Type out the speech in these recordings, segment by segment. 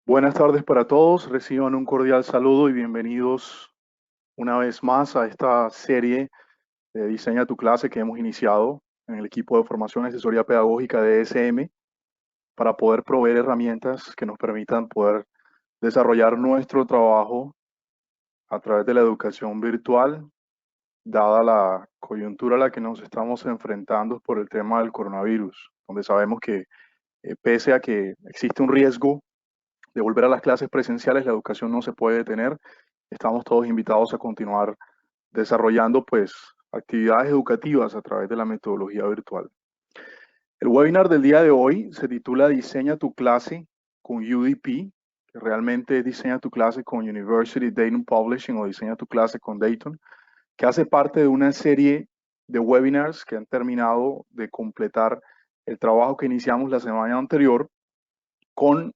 Buenas tardes para todos, reciban un cordial saludo y bienvenidos una vez más a esta serie de Diseña tu clase que hemos iniciado en el equipo de formación y asesoría pedagógica de ESM para poder proveer herramientas que nos permitan poder desarrollar nuestro trabajo a través de la educación virtual, dada la coyuntura a la que nos estamos enfrentando por el tema del coronavirus, donde sabemos que pese a que existe un riesgo de volver a las clases presenciales, la educación no se puede detener. Estamos todos invitados a continuar desarrollando pues actividades educativas a través de la metodología virtual. El webinar del día de hoy se titula Diseña tu clase con UDP, que realmente es Diseña tu clase con University Dayton Publishing o Diseña tu clase con Dayton, que hace parte de una serie de webinars que han terminado de completar el trabajo que iniciamos la semana anterior con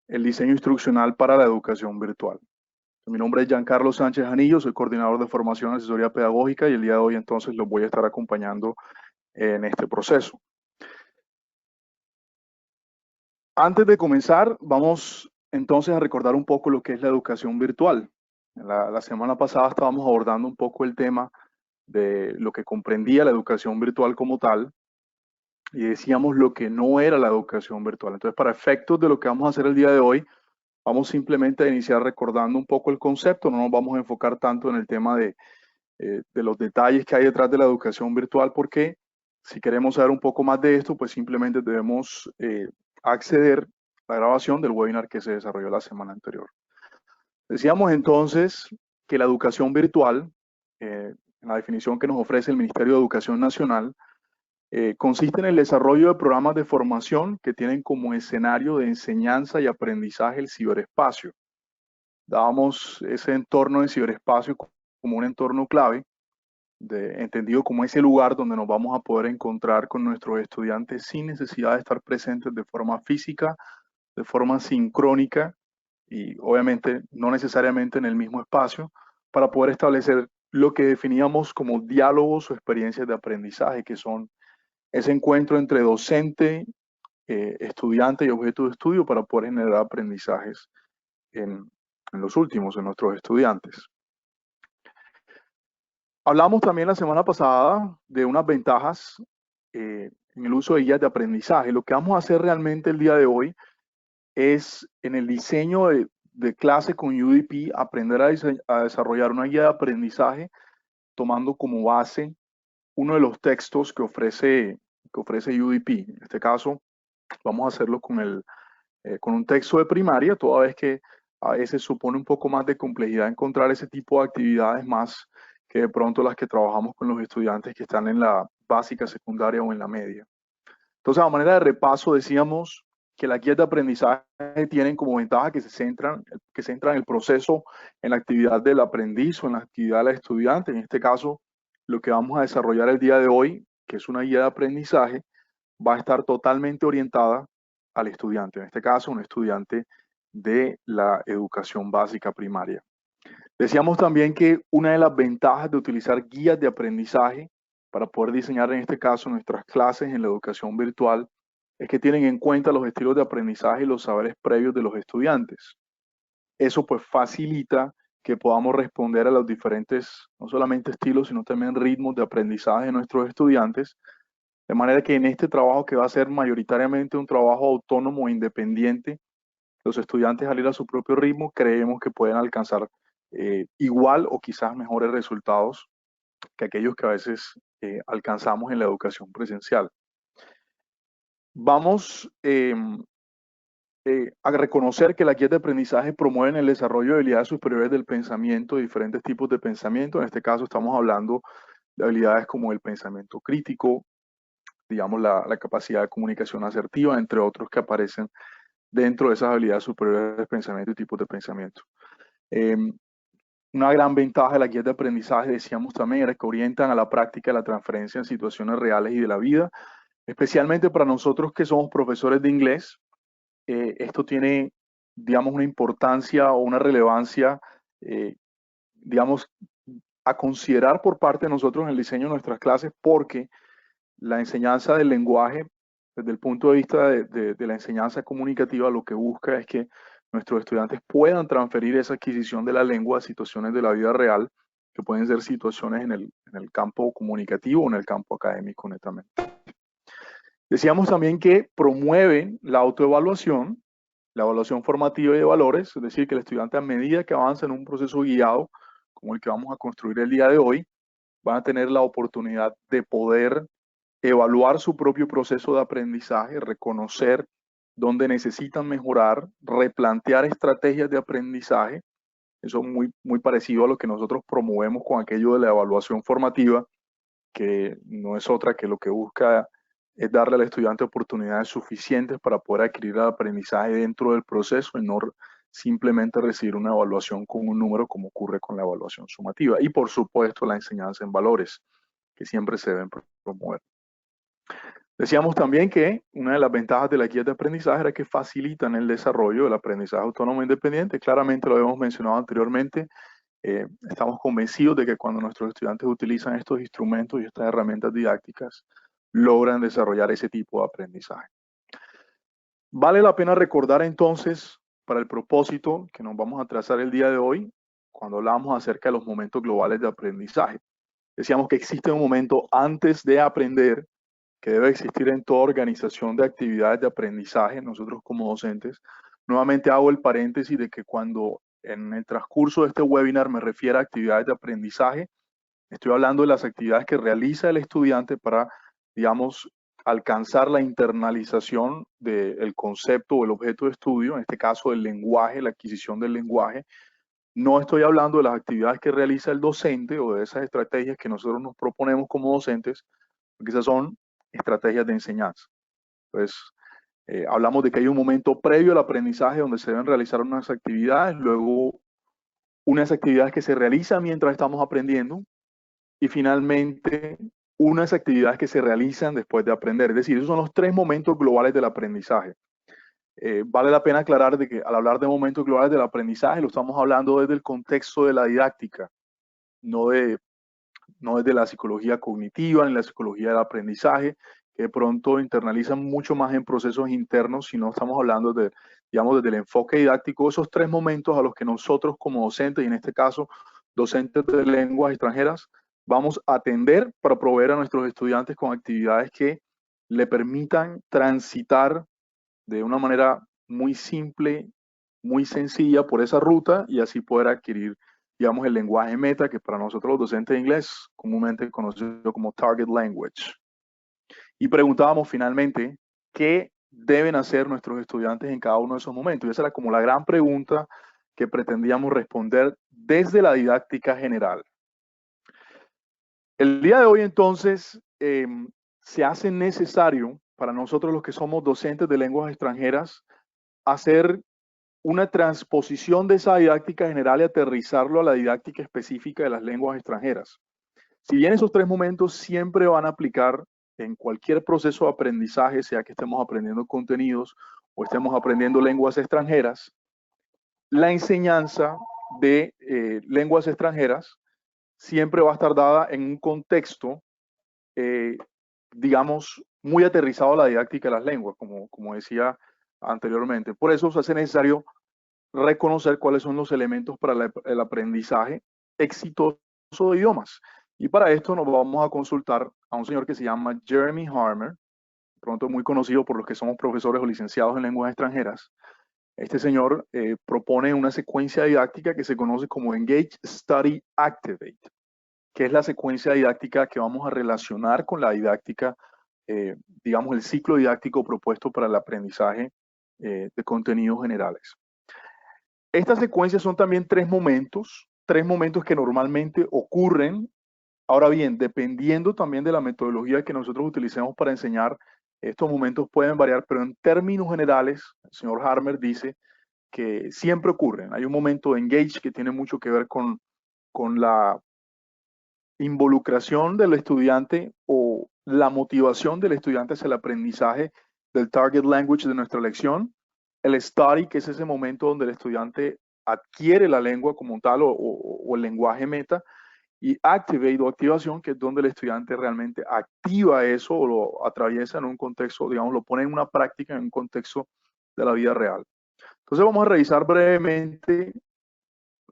el diseño instruccional para la educación virtual. Mi nombre es Giancarlo Sánchez Janillo, soy coordinador de formación y asesoría pedagógica y el día de hoy entonces los voy a estar acompañando en este proceso. Antes de comenzar, vamos entonces a recordar un poco lo que es la educación virtual. La semana pasada estábamos abordando un poco el tema de lo que comprendía la educación virtual como tal y decíamos lo que no era la educación virtual. Entonces, para efectos de lo que vamos a hacer el día de hoy, vamos simplemente a iniciar recordando un poco el concepto, no nos vamos a enfocar tanto en el tema de los detalles que hay detrás de la educación virtual, porque si queremos saber un poco más de esto, pues simplemente debemos acceder a la grabación del webinar que se desarrolló la semana anterior. Decíamos entonces que la educación virtual, en la definición que nos ofrece el Ministerio de Educación Nacional, consiste en el desarrollo de programas de formación que tienen como escenario de enseñanza y aprendizaje el ciberespacio. Dábamos ese entorno de ciberespacio como un entorno clave, entendido como ese lugar donde nos vamos a poder encontrar con nuestros estudiantes sin necesidad de estar presentes de forma física, de forma sincrónica y obviamente no necesariamente en el mismo espacio, para poder establecer lo que definíamos como diálogos o experiencias de aprendizaje, que son ese encuentro entre docente, estudiante y objeto de estudio para poder generar aprendizajes en los últimos, en nuestros estudiantes. Hablamos también la semana pasada de unas ventajas en el uso de guías de aprendizaje. Lo que vamos a hacer realmente el día de hoy es en el diseño de clase con UDP, aprender a desarrollar una guía de aprendizaje tomando como base uno de los textos que ofrece UDP. En este caso, vamos a hacerlo con un texto de primaria, toda vez que a veces supone un poco más de complejidad encontrar ese tipo de actividades más que de pronto las que trabajamos con los estudiantes que están en la básica, secundaria o en la media. Entonces, a manera de repaso, decíamos que las guías de aprendizaje tienen como ventaja que se centran en el proceso, en la actividad del aprendiz o en la actividad del estudiante. En este caso, lo que vamos a desarrollar el día de hoy, que es una guía de aprendizaje, va a estar totalmente orientada al estudiante, en este caso un estudiante de la educación básica primaria. Decíamos también que una de las ventajas de utilizar guías de aprendizaje para poder diseñar en este caso nuestras clases en la educación virtual es que tienen en cuenta los estilos de aprendizaje y los saberes previos de los estudiantes. Eso pues facilita que podamos responder a los diferentes, no solamente estilos, sino también ritmos de aprendizaje de nuestros estudiantes. De manera que en este trabajo, que va a ser mayoritariamente un trabajo autónomo e independiente, los estudiantes al ir a su propio ritmo creemos que pueden alcanzar igual o quizás mejores resultados que aquellos que a veces alcanzamos en la educación presencial. Vamos a reconocer que las guías de aprendizaje promueven el desarrollo de habilidades superiores del pensamiento, de diferentes tipos de pensamiento. En este caso estamos hablando de habilidades como el pensamiento crítico, digamos la capacidad de comunicación asertiva, entre otros que aparecen dentro de esas habilidades superiores de pensamiento y tipos de pensamiento. Una gran ventaja de la guía de aprendizaje, decíamos también, era que orientan a la práctica de la transferencia en situaciones reales y de la vida, especialmente para nosotros que somos profesores de inglés. Esto tiene, digamos, una importancia o una relevancia, digamos, a considerar por parte de nosotros en el diseño de nuestras clases, porque la enseñanza del lenguaje desde el punto de vista de la enseñanza comunicativa, lo que busca es que nuestros estudiantes puedan transferir esa adquisición de la lengua a situaciones de la vida real, que pueden ser situaciones en el campo comunicativo o en el campo académico netamente. Decíamos también que promueven la autoevaluación, la evaluación formativa y de valores, es decir, que el estudiante a medida que avanza en un proceso guiado, como el que vamos a construir el día de hoy, van a tener la oportunidad de poder evaluar su propio proceso de aprendizaje, reconocer dónde necesitan mejorar, replantear estrategias de aprendizaje. Eso es muy parecido a lo que nosotros promovemos con aquello de la evaluación formativa, que no es otra que lo que busca es darle al estudiante oportunidades suficientes para poder adquirir el aprendizaje dentro del proceso y no simplemente recibir una evaluación con un número como ocurre con la evaluación sumativa. Y por supuesto la enseñanza en valores, que siempre se deben promover. Decíamos también que una de las ventajas de las guías de aprendizaje era que facilitan el desarrollo del aprendizaje autónomo e independiente. Claramente lo habíamos mencionado anteriormente. Estamos convencidos de que cuando nuestros estudiantes utilizan estos instrumentos y estas herramientas didácticas, logran desarrollar ese tipo de aprendizaje. Vale la pena recordar entonces, para el propósito que nos vamos a trazar el día de hoy, cuando hablamos acerca de los momentos globales de aprendizaje. Decíamos que existe un momento antes de aprender que debe existir en toda organización de actividades de aprendizaje, nosotros como docentes. Nuevamente hago el paréntesis de que cuando en el transcurso de este webinar me refiero a actividades de aprendizaje, estoy hablando de las actividades que realiza el estudiante para, digamos, alcanzar la internalización del concepto o el objeto de estudio, en este caso el lenguaje, la adquisición del lenguaje. No estoy hablando de las actividades que realiza el docente o de esas estrategias que nosotros nos proponemos como docentes, porque esas son estrategias de enseñanza. Entonces, hablamos de que hay un momento previo al aprendizaje donde se deben realizar unas actividades, luego unas actividades que se realizan mientras estamos aprendiendo y finalmente unas actividades que se realizan después de aprender. Es decir, esos son los tres momentos globales del aprendizaje. Vale la pena aclarar de que al hablar de momentos globales del aprendizaje lo estamos hablando desde el contexto de la didáctica, no desde la psicología cognitiva ni la psicología del aprendizaje, que de pronto internalizan mucho más en procesos internos, sino estamos hablando de, digamos, desde el enfoque didáctico, esos tres momentos a los que nosotros como docentes, y en este caso docentes de lenguas extranjeras, vamos a atender para proveer a nuestros estudiantes con actividades que le permitan transitar de una manera muy simple, muy sencilla por esa ruta y así poder adquirir, digamos, el lenguaje meta, que para nosotros los docentes de inglés, comúnmente conocido como Target Language. Y preguntábamos finalmente, ¿qué deben hacer nuestros estudiantes en cada uno de esos momentos? Y esa era como la gran pregunta que pretendíamos responder desde la didáctica general. El día de hoy, entonces, se hace necesario para nosotros los que somos docentes de lenguas extranjeras hacer una transposición de esa didáctica general y aterrizarlo a la didáctica específica de las lenguas extranjeras. Si bien esos tres momentos siempre van a aplicar en cualquier proceso de aprendizaje, sea que estemos aprendiendo contenidos o estemos aprendiendo lenguas extranjeras, la enseñanza de lenguas extranjeras siempre va a estar dada en un contexto, digamos, muy aterrizado a la didáctica de las lenguas, como decía anteriormente. Por eso se hace necesario reconocer cuáles son los elementos para el aprendizaje exitoso de idiomas. Y para esto nos vamos a consultar a un señor que se llama Jeremy Harmer, pronto muy conocido por los que somos profesores o licenciados en lenguas extranjeras. Este señor propone una secuencia didáctica que se conoce como Engage, Study, Activate, que es la secuencia didáctica que vamos a relacionar con la didáctica, digamos, el ciclo didáctico propuesto para el aprendizaje de contenidos generales. Estas secuencias son también tres momentos que normalmente ocurren. Ahora bien, dependiendo también de la metodología que nosotros utilicemos para enseñar, estos momentos pueden variar, pero en términos generales, el señor Harmer dice que siempre ocurren. Hay un momento de engage que tiene mucho que ver con la involucración del estudiante o la motivación del estudiante hacia el aprendizaje del target language de nuestra lección. El study, que es ese momento donde el estudiante adquiere la lengua como tal o el lenguaje meta. y activate o activación, que es donde el estudiante realmente activa eso o lo atraviesa en un contexto, digamos, lo pone en una práctica en un contexto de la vida real. Entonces vamos a revisar brevemente,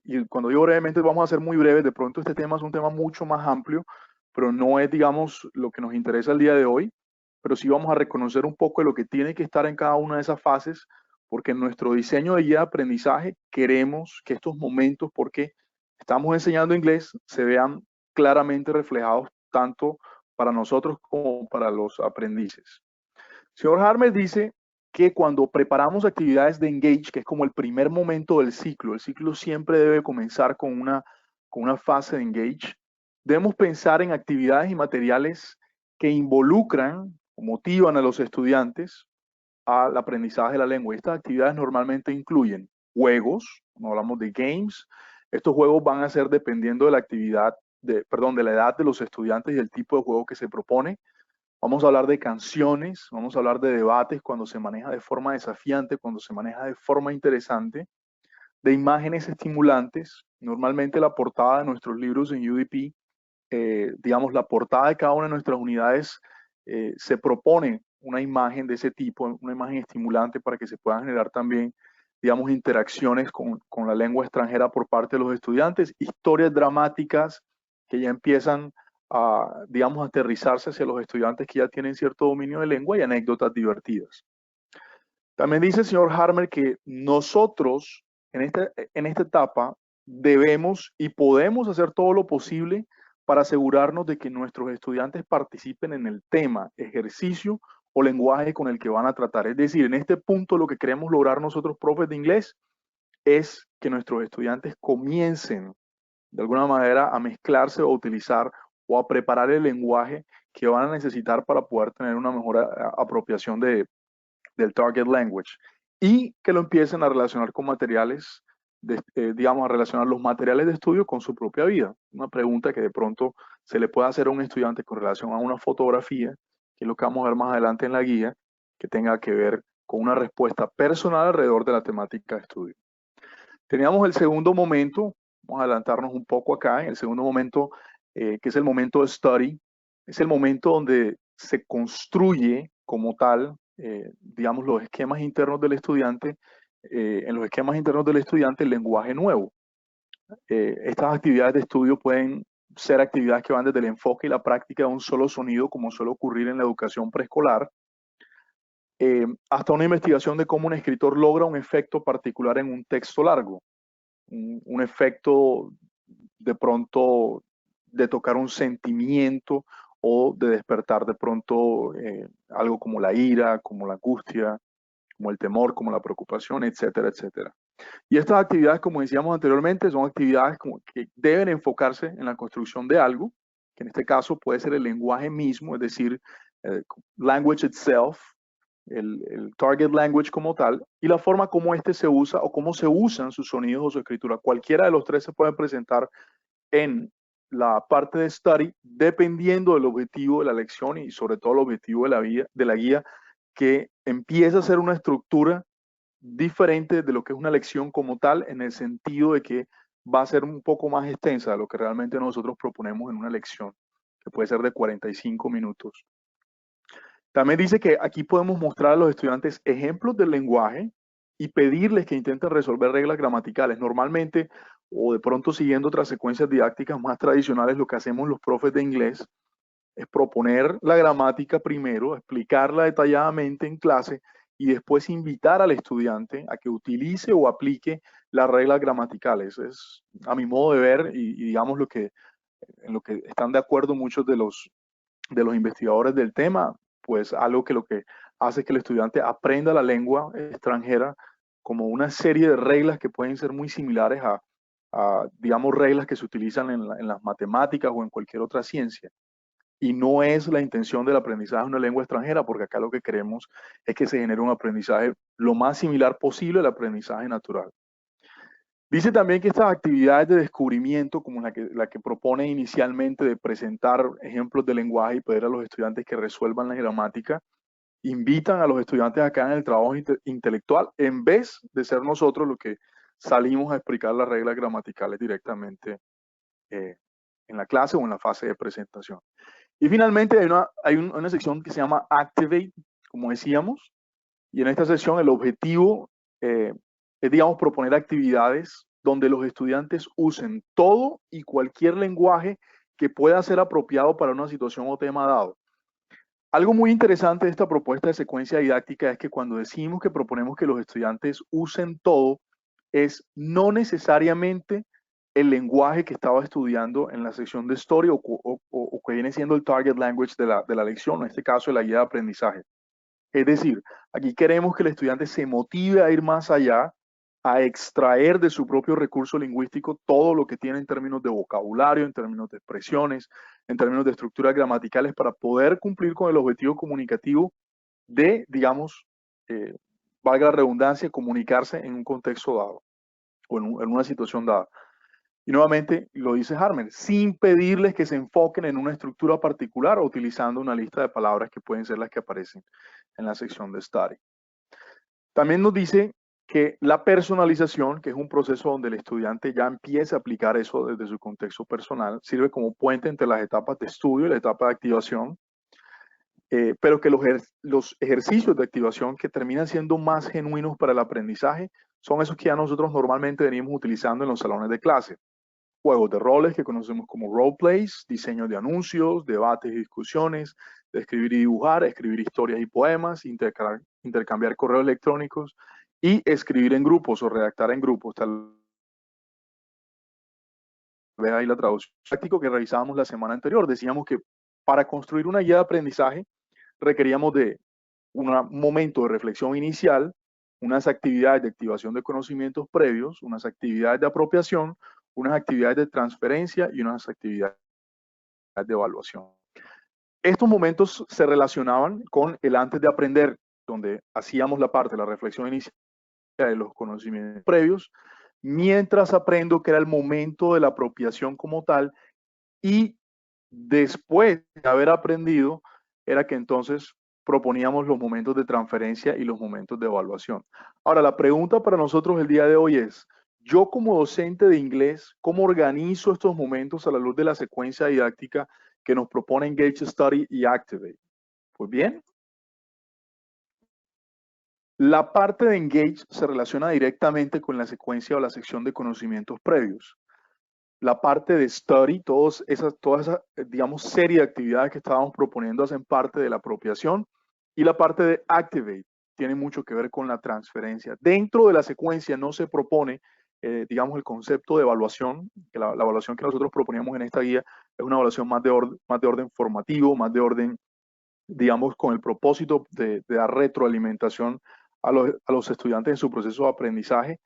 y cuando digo brevemente vamos a ser muy breves, de pronto este tema es un tema mucho más amplio, pero no es, digamos, lo que nos interesa el día de hoy, pero sí vamos a reconocer un poco de lo que tiene que estar en cada una de esas fases, porque en nuestro diseño de guía de aprendizaje queremos que estos momentos, porque estamos enseñando inglés, se vean claramente reflejados tanto para nosotros como para los aprendices. Señor Harmer dice que cuando preparamos actividades de Engage, que es como el primer momento del ciclo, el ciclo siempre debe comenzar con una fase de Engage, debemos pensar en actividades y materiales que involucran o motivan a los estudiantes al aprendizaje de la lengua. Estas actividades normalmente incluyen juegos, no hablamos de games, estos juegos van a ser dependiendo de la actividad, de la edad de los estudiantes y el tipo de juego que se propone. Vamos a hablar de canciones, vamos a hablar de debates cuando se maneja de forma desafiante, cuando se maneja de forma interesante, de imágenes estimulantes. Normalmente la portada de nuestros libros en UDP, digamos, la portada de cada una de nuestras unidades se propone una imagen de ese tipo, una imagen estimulante para que se puedan generar también, digamos, interacciones con la lengua extranjera por parte de los estudiantes, historias dramáticas que ya empiezan a, digamos, aterrizarse hacia los estudiantes que ya tienen cierto dominio de lengua y anécdotas divertidas. También dice el señor Harmer que nosotros en esta etapa debemos y podemos hacer todo lo posible para asegurarnos de que nuestros estudiantes participen en el tema, ejercicio o lenguaje con el que van a tratar. Es decir, en este punto lo que queremos lograr nosotros, profes de inglés, es que nuestros estudiantes comiencen de alguna manera a mezclarse o a utilizar o a preparar el lenguaje que van a necesitar para poder tener una mejor apropiación del target language y que lo empiecen a relacionar con materiales, digamos, a relacionar los materiales de estudio con su propia vida. Una pregunta que de pronto se le puede hacer a un estudiante con relación a una fotografía, que es lo que vamos a ver más adelante en la guía, que tenga que ver con una respuesta personal alrededor de la temática de estudio. Teníamos el segundo momento, vamos a adelantarnos un poco acá, en el segundo momento, que es el momento de study, es el momento donde se construye como tal, digamos, los esquemas internos del estudiante, en los esquemas internos del estudiante el lenguaje nuevo. Estas actividades de estudio pueden ser actividades que van desde el enfoque y la práctica de un solo sonido, como suele ocurrir en la educación preescolar, hasta una investigación de cómo un escritor logra un efecto particular en un texto largo. Un efecto de pronto de tocar un sentimiento o de despertar de pronto algo como la ira, como la angustia, como el temor, como la preocupación, etcétera, etcétera. Y estas actividades, como decíamos anteriormente, son actividades como que deben enfocarse en la construcción de algo, que en este caso puede ser el lenguaje mismo, es decir, language itself, el target language como tal, y la forma como este se usa o cómo se usan sus sonidos o su escritura. Cualquiera de los tres se puede presentar en la parte de study, dependiendo del objetivo de la lección y sobre todo el objetivo de la guía, que empieza a ser una estructura diferente de lo que es una lección como tal, en el sentido de que va a ser un poco más extensa de lo que realmente nosotros proponemos en una lección, que puede ser de 45 minutos. También dice que aquí podemos mostrar a los estudiantes ejemplos del lenguaje y pedirles que intenten resolver reglas gramaticales. Normalmente, o de pronto siguiendo otras secuencias didácticas más tradicionales, lo que hacemos los profes de inglés es proponer la gramática primero, explicarla detalladamente en clase y después invitar al estudiante a que utilice o aplique las reglas gramaticales. Es a mi modo de ver y digamos en lo que están de acuerdo muchos de los investigadores del tema, pues algo que lo que hace es que el estudiante aprenda la lengua extranjera como una serie de reglas que pueden ser muy similares digamos, reglas que se utilizan en las matemáticas o en cualquier otra ciencia. Y no es la intención del aprendizaje de una lengua extranjera, porque acá lo que queremos es que se genere un aprendizaje lo más similar posible al aprendizaje natural. Dice también que estas actividades de descubrimiento, como la que propone inicialmente de presentar ejemplos de lenguaje y pedir a los estudiantes que resuelvan la gramática, invitan a los estudiantes acá en el trabajo intelectual, en vez de ser nosotros los que salimos a explicar las reglas gramaticales directamente en la clase o en la fase de presentación. Y finalmente hay una sección que se llama Activate, como decíamos, y en esta sección el objetivo es, digamos, proponer actividades donde los estudiantes usen todo y cualquier lenguaje que pueda ser apropiado para una situación o tema dado. Algo muy interesante de esta propuesta de secuencia didáctica es que cuando decimos que proponemos que los estudiantes usen todo, es no necesariamente el lenguaje que estaba estudiando en la sección de Story o que viene siendo el target language de la lección, en este caso de la guía de aprendizaje. Es decir, aquí queremos que el estudiante se motive a ir más allá, a extraer de su propio recurso lingüístico todo lo que tiene en términos de vocabulario, en términos de expresiones, en términos de estructuras gramaticales, para poder cumplir con el objetivo comunicativo de, digamos, valga la redundancia, comunicarse en un contexto dado o en una situación dada. Y nuevamente, lo dice Harmer, sin pedirles que se enfoquen en una estructura particular o utilizando una lista de palabras que pueden ser las que aparecen en la sección de Study. También nos dice que la personalización, que es un proceso donde el estudiante ya empieza a aplicar eso desde su contexto personal, sirve como puente entre las etapas de estudio y la etapa de activación, pero que los ejercicios de activación que terminan siendo más genuinos para el aprendizaje son esos que ya nosotros normalmente venimos utilizando en los salones de clase. Juegos de roles que conocemos como roleplays, diseño de anuncios, debates y discusiones, de escribir y dibujar, escribir historias y poemas, intercambiar correos electrónicos y escribir en grupos o redactar en grupos. Tal vez ahí la traducción práctico que revisábamos la semana anterior. Decíamos que para construir una guía de aprendizaje requeríamos de un momento de reflexión inicial, unas actividades de activación de conocimientos previos, unas actividades de apropiación, unas actividades de transferencia y unas actividades de evaluación. Estos momentos se relacionaban con el antes de aprender, donde hacíamos la parte de la reflexión inicial de los conocimientos previos, mientras aprendo, que era el momento de la apropiación como tal, y después de haber aprendido, era que entonces proponíamos los momentos de transferencia y los momentos de evaluación. Ahora, la pregunta para nosotros el día de hoy es, yo como docente de inglés, ¿cómo organizo estos momentos a la luz de la secuencia didáctica que nos propone Engage, Study y Activate? Pues bien, la parte de Engage se relaciona directamente con la secuencia o la sección de conocimientos previos. La parte de Study, toda esa, digamos, serie de actividades que estábamos proponiendo hacen parte de la apropiación, y la parte de Activate tiene mucho que ver con la transferencia. Dentro de la secuencia no se propone, digamos, el concepto de evaluación, que la evaluación que nosotros proponíamos en esta guía es una evaluación más de orden formativo, más de orden, digamos, con el propósito de dar retroalimentación a los estudiantes en su proceso de aprendizaje.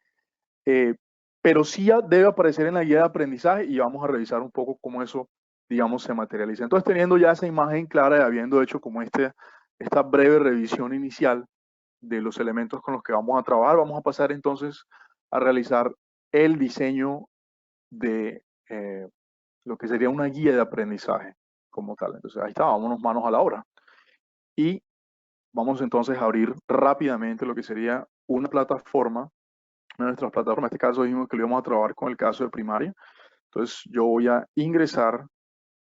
Pero sí debe aparecer en la guía de aprendizaje y vamos a revisar un poco cómo eso, digamos, se materializa. Entonces, teniendo ya esa imagen clara y habiendo hecho como esta breve revisión inicial de los elementos con los que vamos a trabajar, vamos a pasar entonces a realizar el diseño de lo que sería una guía de aprendizaje como tal. Entonces, ahí está, vámonos manos a la obra. Y vamos entonces a abrir rápidamente lo que sería una plataforma, una de nuestras plataformas. En este caso dijimos que lo íbamos a trabajar con el caso de primaria. Entonces yo voy a ingresar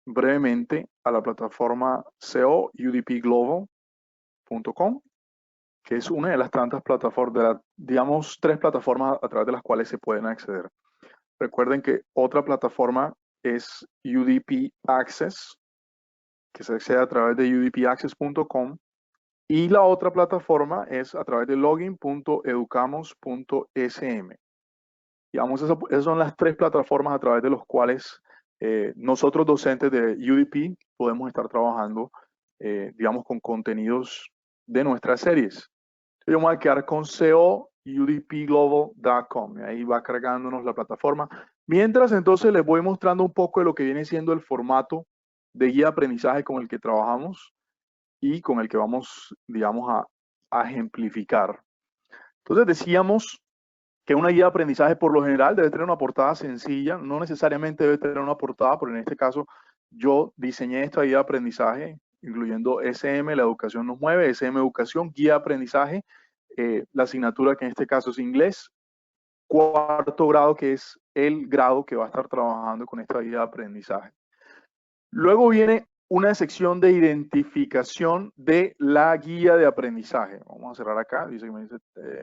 brevemente a la plataforma coudpglobal.com, que es una de las tantas plataformas, digamos, 3 plataformas a través de las cuales se pueden acceder. Recuerden que otra plataforma es UDP Access, que se accede a través de udpaccess.com, y la otra plataforma es a través de login.educamos.sm. Digamos, esas son las 3 plataformas a través de las cuales nosotros docentes de UDP podemos estar trabajando, digamos, con contenidos de nuestras series. Yo me voy a quedar con coudpglobal.com. Ahí va cargándonos la plataforma. Mientras, entonces, les voy mostrando un poco de lo que viene siendo el formato de guía de aprendizaje con el que trabajamos y con el que vamos, digamos, a ejemplificar. Entonces, decíamos que una guía de aprendizaje por lo general debe tener una portada sencilla, no necesariamente debe tener una portada, pero en este caso yo diseñé esta guía de aprendizaje incluyendo SM, la educación nos mueve, SM educación, guía de aprendizaje, la asignatura que en este caso es inglés, 4º grado, que es el grado que va a estar trabajando con esta guía de aprendizaje. Luego viene una sección de identificación de la guía de aprendizaje. Vamos a cerrar acá. Dice que me dice,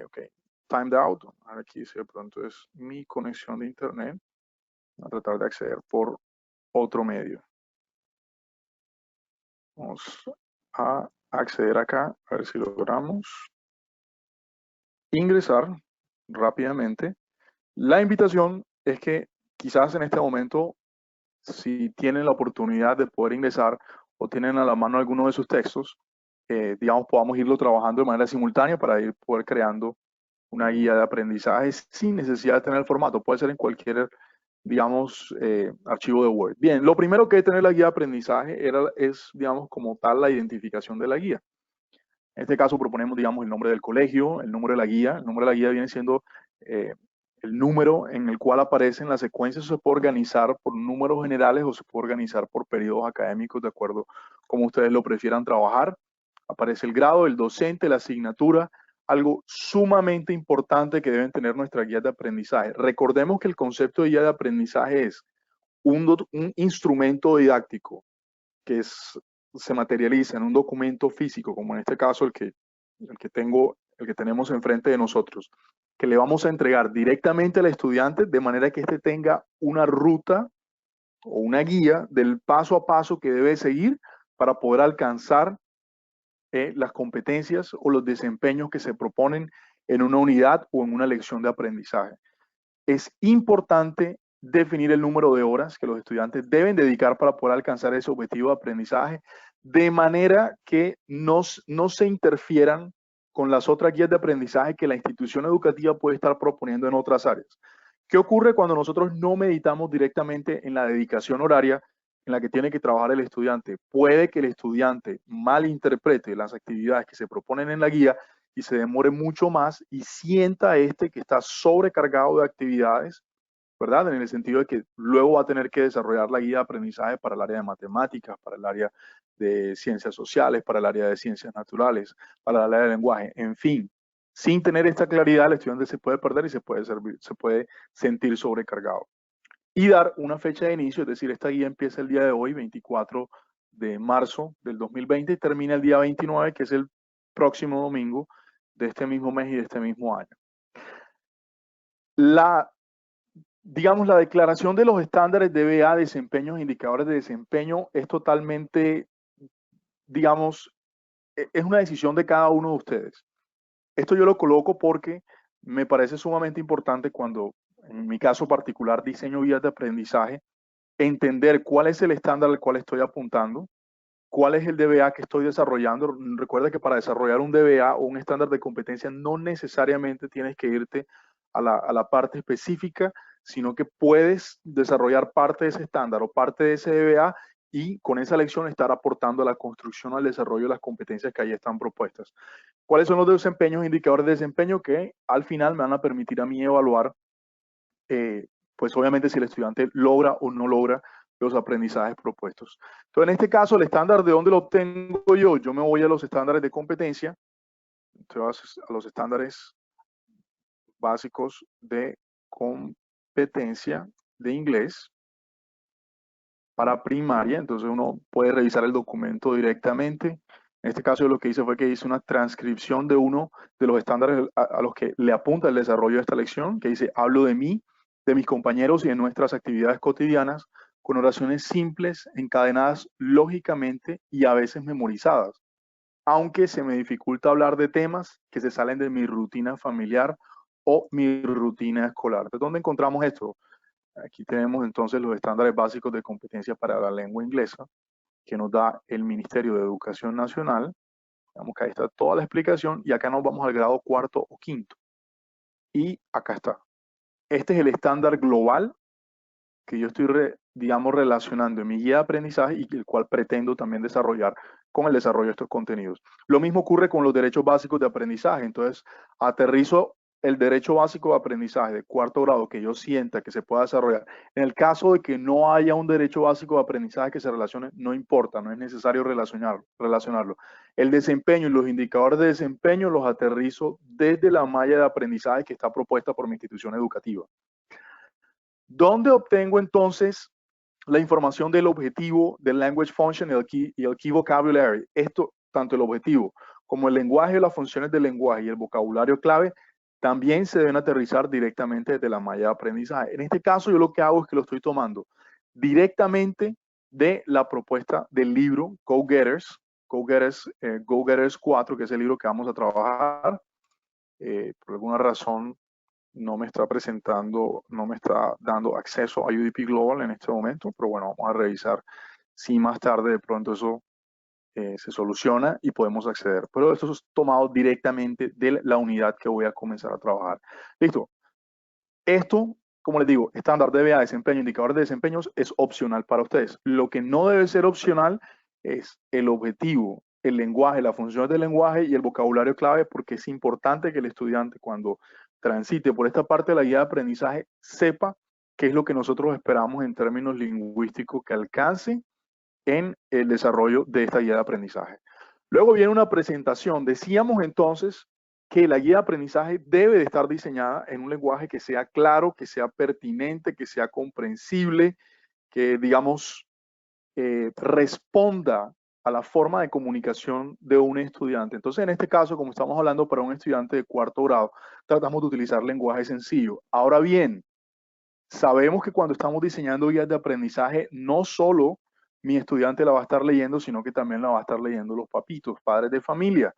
ok, timed out. Ahora aquí dice de pronto es mi conexión de internet. Voy a tratar de acceder por otro medio. Vamos a acceder acá, a ver si logramos ingresar rápidamente. La invitación es que quizás en este momento, si tienen la oportunidad de poder ingresar o tienen a la mano alguno de sus textos, digamos, podamos irlo trabajando de manera simultánea para ir poder creando una guía de aprendizaje sin necesidad de tener el formato. Puede ser en cualquier, digamos, archivo de Word. Bien, lo primero que debe tener la guía de aprendizaje es, digamos, como tal, la identificación de la guía. En este caso proponemos, digamos, el nombre del colegio, el número de la guía. El número de la guía viene siendo el número en el cual aparecen las secuencias. Se puede organizar por números generales o se puede organizar por periodos académicos, de acuerdo como ustedes lo prefieran trabajar. Aparece el grado, el docente, la asignatura, algo sumamente importante que deben tener nuestras guías de aprendizaje. Recordemos que el concepto de guía de aprendizaje es un instrumento didáctico que se materializa en un documento físico, como en este caso el que tenemos enfrente de nosotros, que le vamos a entregar directamente al estudiante de manera que éste tenga una ruta o una guía del paso a paso que debe seguir para poder alcanzar las competencias o los desempeños que se proponen en una unidad o en una lección de aprendizaje. Es importante definir el número de horas que los estudiantes deben dedicar para poder alcanzar ese objetivo de aprendizaje, de manera que no se interfieran con las otras guías de aprendizaje que la institución educativa puede estar proponiendo en otras áreas. ¿Qué ocurre cuando nosotros no meditamos directamente en la dedicación horaria en la que tiene que trabajar el estudiante? Puede que el estudiante malinterprete las actividades que se proponen en la guía y se demore mucho más y sienta que está sobrecargado de actividades, ¿verdad? En el sentido de que luego va a tener que desarrollar la guía de aprendizaje para el área de matemáticas, para el área de ciencias sociales, para el área de ciencias naturales, para el área de lenguaje, en fin. Sin tener esta claridad, el estudiante se puede perder y se puede sentir sobrecargado. Y dar una fecha de inicio, es decir, esta guía empieza el día de hoy, 24 de marzo del 2020, y termina el día 29, que es el próximo domingo de este mismo mes y de este mismo año. Digamos, la declaración de los estándares de BA, desempeños e indicadores de desempeño, es totalmente, digamos, es una decisión de cada uno de ustedes. Esto yo lo coloco porque me parece sumamente importante cuando, en mi caso particular, diseño guías de aprendizaje, entender cuál es el estándar al cual estoy apuntando, cuál es el DBA que estoy desarrollando. Recuerda que para desarrollar un DBA o un estándar de competencia no necesariamente tienes que irte a la parte específica, sino que puedes desarrollar parte de ese estándar o parte de ese DBA y con esa lección estar aportando a la construcción, al desarrollo de las competencias que ahí están propuestas. ¿Cuáles son los desempeños, indicadores de desempeño que al final me van a permitir a mí evaluar, pues obviamente si el estudiante logra o no logra los aprendizajes propuestos? Entonces, en este caso, el estándar, ¿de dónde lo obtengo yo? Yo me voy a los estándares de competencia, entonces a los estándares básicos de competencia de inglés para primaria. Entonces uno puede revisar el documento directamente. En este caso yo lo que hice fue que hice una transcripción de uno de los estándares a los que le apunta el desarrollo de esta lección, que dice: hablo de mí, de mis compañeros y de nuestras actividades cotidianas, con oraciones simples, encadenadas lógicamente y a veces memorizadas, aunque se me dificulta hablar de temas que se salen de mi rutina familiar o mi rutina escolar. ¿De dónde encontramos esto? Aquí tenemos entonces los estándares básicos de competencia para la lengua inglesa que nos da el Ministerio de Educación Nacional. Vemos que ahí está toda la explicación y acá nos vamos al grado cuarto o quinto. Y acá está. Este es el estándar global que yo estoy, digamos, relacionando en mi guía de aprendizaje y el cual pretendo también desarrollar con el desarrollo de estos contenidos. Lo mismo ocurre con los derechos básicos de aprendizaje. Entonces, aterrizo el derecho básico de aprendizaje de cuarto grado que yo sienta que se pueda desarrollar. En el caso de que no haya un derecho básico de aprendizaje que se relacione, no importa, no es necesario relacionarlo. El desempeño y los indicadores de desempeño los aterrizo desde la malla de aprendizaje que está propuesta por mi institución educativa. ¿Dónde obtengo entonces la información del objetivo, del language function y el key vocabulary. Esto, tanto el objetivo como el lenguaje, las funciones del lenguaje y el vocabulario clave, también se deben aterrizar directamente desde la malla de aprendizaje. En este caso, yo lo que hago es que lo estoy tomando directamente de la propuesta del libro Go Getters, Go Getters 4, que es el libro que vamos a trabajar. Por alguna razón no me está presentando, no me está dando acceso a UDP Global en este momento, pero bueno, vamos a revisar si más tarde de pronto eso se soluciona y podemos acceder. Pero esto es tomado directamente de la unidad que voy a comenzar a trabajar. Listo. Esto, como les digo, estándar DBA, desempeño, indicador de desempeños, es opcional para ustedes. Lo que no debe ser opcional es el objetivo, el lenguaje, las funciones del lenguaje y el vocabulario clave, porque es importante que el estudiante, cuando transite por esta parte de la guía de aprendizaje, sepa qué es lo que nosotros esperamos en términos lingüísticos que alcance en el desarrollo de esta guía de aprendizaje. Luego viene una presentación. Decíamos entonces que la guía de aprendizaje debe de estar diseñada en un lenguaje que sea claro, que sea pertinente, que sea comprensible, que, digamos, responda a la forma de comunicación de un estudiante. Entonces, en este caso, como estamos hablando para un estudiante de cuarto grado, tratamos de utilizar lenguaje sencillo. Ahora bien, sabemos que cuando estamos diseñando guías de aprendizaje, no solo mi estudiante la va a estar leyendo, sino que también la va a estar leyendo los papitos, padres de familia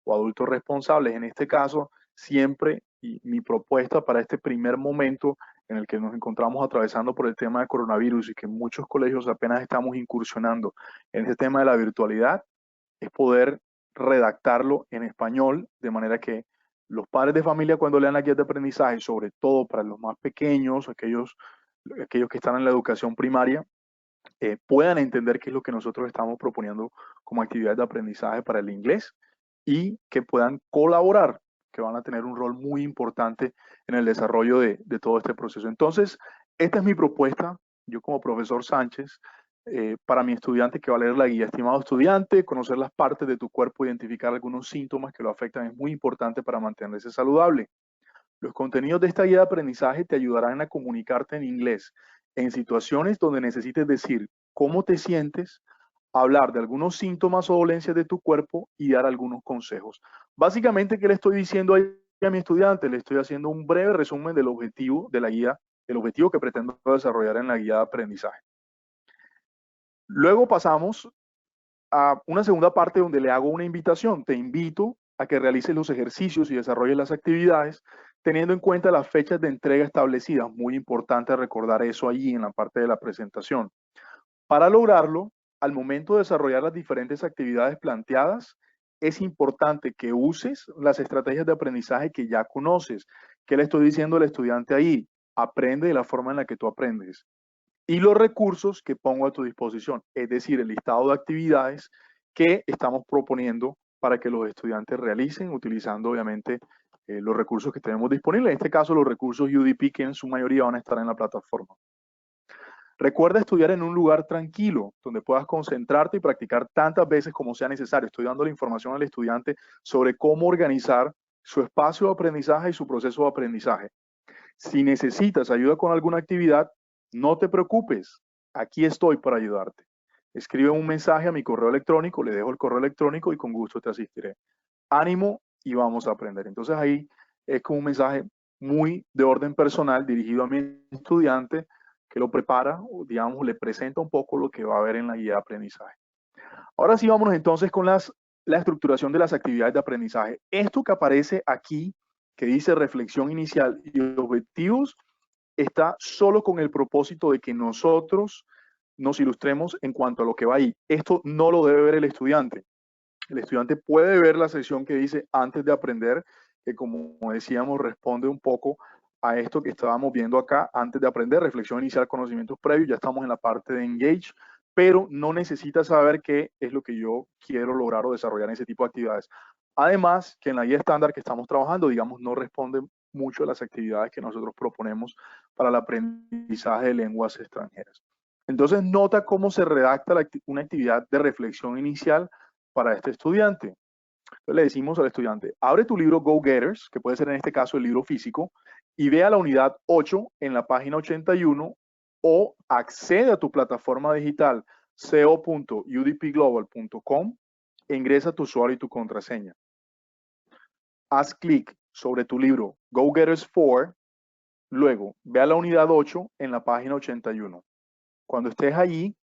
o adultos responsables. En este caso, siempre, y mi propuesta para este primer momento en el que nos encontramos atravesando por el tema de coronavirus y que muchos colegios apenas estamos incursionando en este tema de la virtualidad, es poder redactarlo en español, de manera que los padres de familia, cuando lean la guía de aprendizaje, sobre todo para los más pequeños, aquellos que están en la educación primaria, puedan entender qué es lo que nosotros estamos proponiendo como actividad de aprendizaje para el inglés y que puedan colaborar, que van a tener un rol muy importante en el desarrollo de todo este proceso. Entonces, esta es mi propuesta, yo como profesor Sánchez, para mi estudiante que va a leer la guía. Estimado estudiante, conocer las partes de tu cuerpo, identificar algunos síntomas que lo afectan es muy importante para mantenerse saludable. Los contenidos de esta guía de aprendizaje te ayudarán a comunicarte en inglés en situaciones donde necesites decir cómo te sientes, hablar de algunos síntomas o dolencias de tu cuerpo y dar algunos consejos. Básicamente, ¿qué le estoy diciendo ahí a mi estudiante? Le estoy haciendo un breve resumen del objetivo de la guía, el objetivo que pretendo desarrollar en la guía de aprendizaje. Luego pasamos a una segunda parte donde le hago una invitación. Te invito a que realices los ejercicios y desarrolles las actividades teniendo en cuenta las fechas de entrega establecidas. Muy importante recordar eso allí en la parte de la presentación. Para lograrlo, al momento de desarrollar las diferentes actividades planteadas, es importante que uses las estrategias de aprendizaje que ya conoces. ¿Qué le estoy diciendo al estudiante ahí? Aprende de la forma en la que tú aprendes. Y los recursos que pongo a tu disposición, es decir, el listado de actividades que estamos proponiendo para que los estudiantes realicen, utilizando obviamente los recursos que tenemos disponibles. En este caso, los recursos UDP, que en su mayoría van a estar en la plataforma. Recuerda estudiar en un lugar tranquilo, donde puedas concentrarte y practicar tantas veces como sea necesario. Estoy dando la información al estudiante sobre cómo organizar su espacio de aprendizaje y su proceso de aprendizaje. Si necesitas ayuda con alguna actividad, no te preocupes. Aquí estoy para ayudarte. Escribe un mensaje a mi correo electrónico, le dejo el correo electrónico y con gusto te asistiré. Ánimo y vamos a aprender. Entonces ahí es como un mensaje muy de orden personal dirigido a mi estudiante que lo prepara, o digamos, le presenta un poco lo que va a ver en la guía de aprendizaje. Ahora sí, vámonos entonces con la estructuración de las actividades de aprendizaje. Esto que aparece aquí, que dice reflexión inicial y objetivos, está solo con el propósito de que nosotros nos ilustremos en cuanto a lo que va ahí. Esto no lo debe ver el estudiante. El estudiante puede ver la sección que dice antes de aprender, que como decíamos responde un poco a esto que estábamos viendo acá, antes de aprender, reflexión inicial, conocimientos previos, ya estamos en la parte de engage, pero no necesita saber qué es lo que yo quiero lograr o desarrollar en ese tipo de actividades. Además, que en la guía estándar que estamos trabajando, digamos, no responde mucho a las actividades que nosotros proponemos para el aprendizaje de lenguas extranjeras. Entonces, nota cómo se redacta una actividad de reflexión inicial para este estudiante. Entonces le decimos al estudiante, abre tu libro Go Getters, que puede ser en este caso el libro físico, y ve a la unidad 8 en la página 81 o accede a tu plataforma digital co.udpglobal.com e ingresa tu usuario y tu contraseña. Haz clic sobre tu libro Go Getters 4, luego ve a la unidad 8 en la página 81. Cuando estés allí,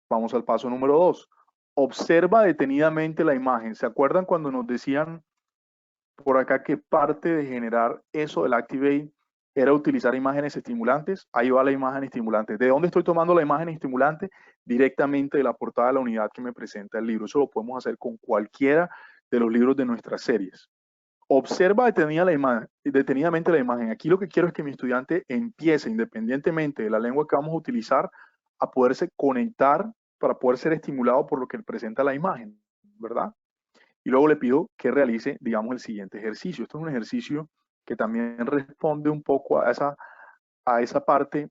vamos al paso número 2. Observa detenidamente la imagen. ¿Se acuerdan cuando nos decían por acá que parte de generar eso del Activate era utilizar imágenes estimulantes? Ahí va la imagen estimulante. ¿De dónde estoy tomando la imagen estimulante? Directamente de la portada de la unidad que me presenta el libro. Eso lo podemos hacer con cualquiera de los libros de nuestras series. Observa detenidamente la imagen. Aquí lo que quiero es que mi estudiante empiece, independientemente de la lengua que vamos a utilizar, a poderse conectar para poder ser estimulado por lo que presenta la imagen, ¿verdad? Y luego le pido que realice, digamos, el siguiente ejercicio. Esto es un ejercicio que también responde un poco a esa parte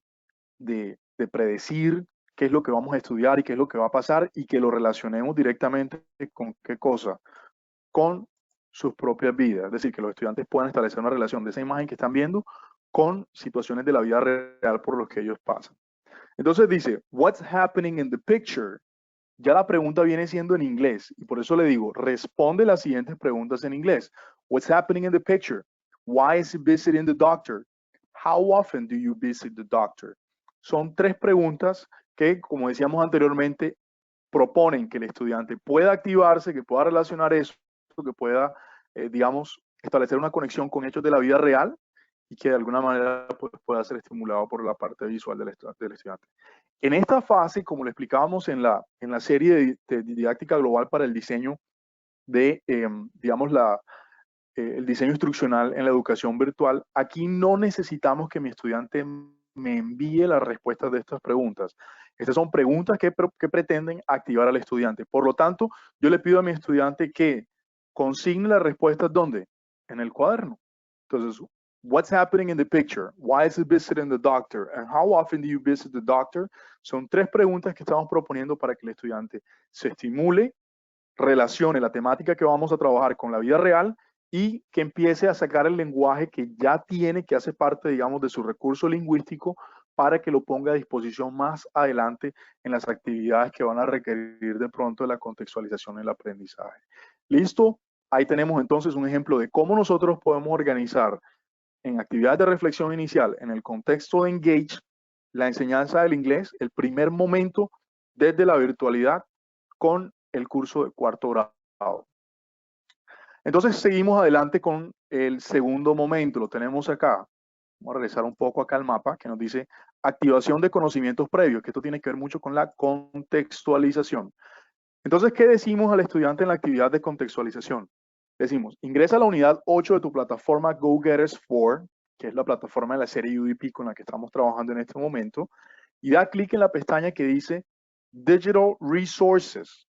de predecir qué es lo que vamos a estudiar y qué es lo que va a pasar y que lo relacionemos directamente con qué cosa, con sus propias vidas. Es decir, que los estudiantes puedan establecer una relación de esa imagen que están viendo con situaciones de la vida real por los que ellos pasan. Entonces dice, what's happening in the picture? Ya la pregunta viene siendo en inglés y por eso le digo, responde las siguientes preguntas en inglés. What's happening in the picture? Why is he visiting the doctor? How often do you visit the doctor? Son 3 preguntas que, como decíamos anteriormente, proponen que el estudiante pueda activarse, que pueda relacionar eso, que pueda, digamos, establecer una conexión con hechos de la vida real y que de alguna manera pues, pueda ser estimulado por la parte visual del estudiante. En esta fase, como le explicábamos en la serie de didáctica global para el diseño de, digamos, el diseño instruccional en la educación virtual, aquí no necesitamos que mi estudiante me envíe las respuestas de estas preguntas. Estas son preguntas que pretenden activar al estudiante. Por lo tanto, yo le pido a mi estudiante que consigne las respuestas ¿dónde? En el cuaderno. Entonces, what's happening in the picture? Why is he visiting the doctor? And how often do you visit the doctor? Son 3 preguntas que estamos proponiendo para que el estudiante se estimule, relacione la temática que vamos a trabajar con la vida real y que empiece a sacar el lenguaje que ya tiene, que hace parte, digamos, de su recurso lingüístico para que lo ponga a disposición más adelante en las actividades que van a requerir de pronto de la contextualización en el aprendizaje. ¿Listo? Ahí tenemos entonces un ejemplo de cómo nosotros podemos organizar en actividades de reflexión inicial, en el contexto de Engage, la enseñanza del inglés, el primer momento desde la virtualidad con el curso de 4º grado. Entonces seguimos adelante con el segundo momento, lo tenemos acá. Vamos a regresar un poco acá al mapa que nos dice activación de conocimientos previos, que esto tiene que ver mucho con la contextualización. Entonces, ¿qué decimos al estudiante en la actividad de contextualización? Decimos, ingresa a la unidad 8 de tu plataforma Go Getters 4, que es la plataforma de la serie UDP con la que estamos trabajando en este momento, y da clic en la pestaña que dice Digital Resources.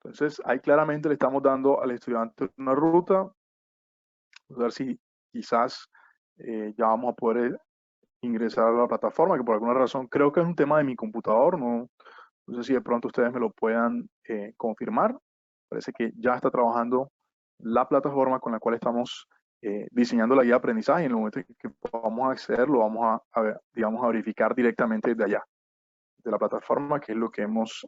Entonces, ahí claramente le estamos dando al estudiante una ruta. Vamos a ver si quizás ya vamos a poder ingresar a la plataforma, que por alguna razón creo que es un tema de mi computador, no sé si de pronto ustedes me lo puedan confirmar. Parece que ya está trabajando la plataforma con la cual estamos diseñando la guía de aprendizaje. En el momento en que podamos acceder, lo vamos digamos, a verificar directamente desde allá, de la plataforma, que es lo que hemos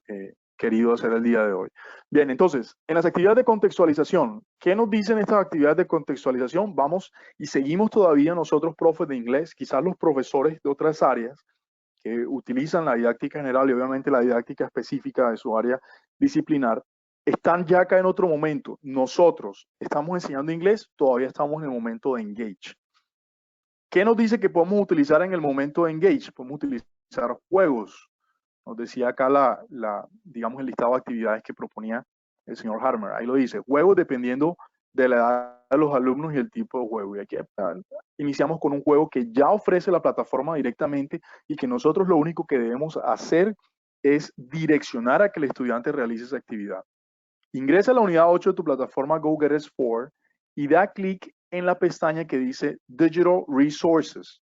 querido hacer el día de hoy. Bien, entonces, en las actividades de contextualización, ¿qué nos dicen estas actividades de contextualización? Vamos y seguimos todavía nosotros, profes de inglés, quizás los profesores de otras áreas que utilizan la didáctica general y obviamente la didáctica específica de su área disciplinar, están ya acá en otro momento. Nosotros estamos enseñando inglés, todavía estamos en el momento de Engage. ¿Qué nos dice que podemos utilizar en el momento de Engage? Podemos utilizar juegos. Nos decía acá digamos, el listado de actividades que proponía el señor Harmer. Ahí lo dice, juegos dependiendo de la edad de los alumnos y el tipo de juego. Y aquí iniciamos con un juego que ya ofrece la plataforma directamente y que nosotros lo único que debemos hacer es direccionar a que el estudiante realice esa actividad. Ingresa a la unidad 8 de tu plataforma Go Getters 4 y da clic en la pestaña que dice Digital Resources.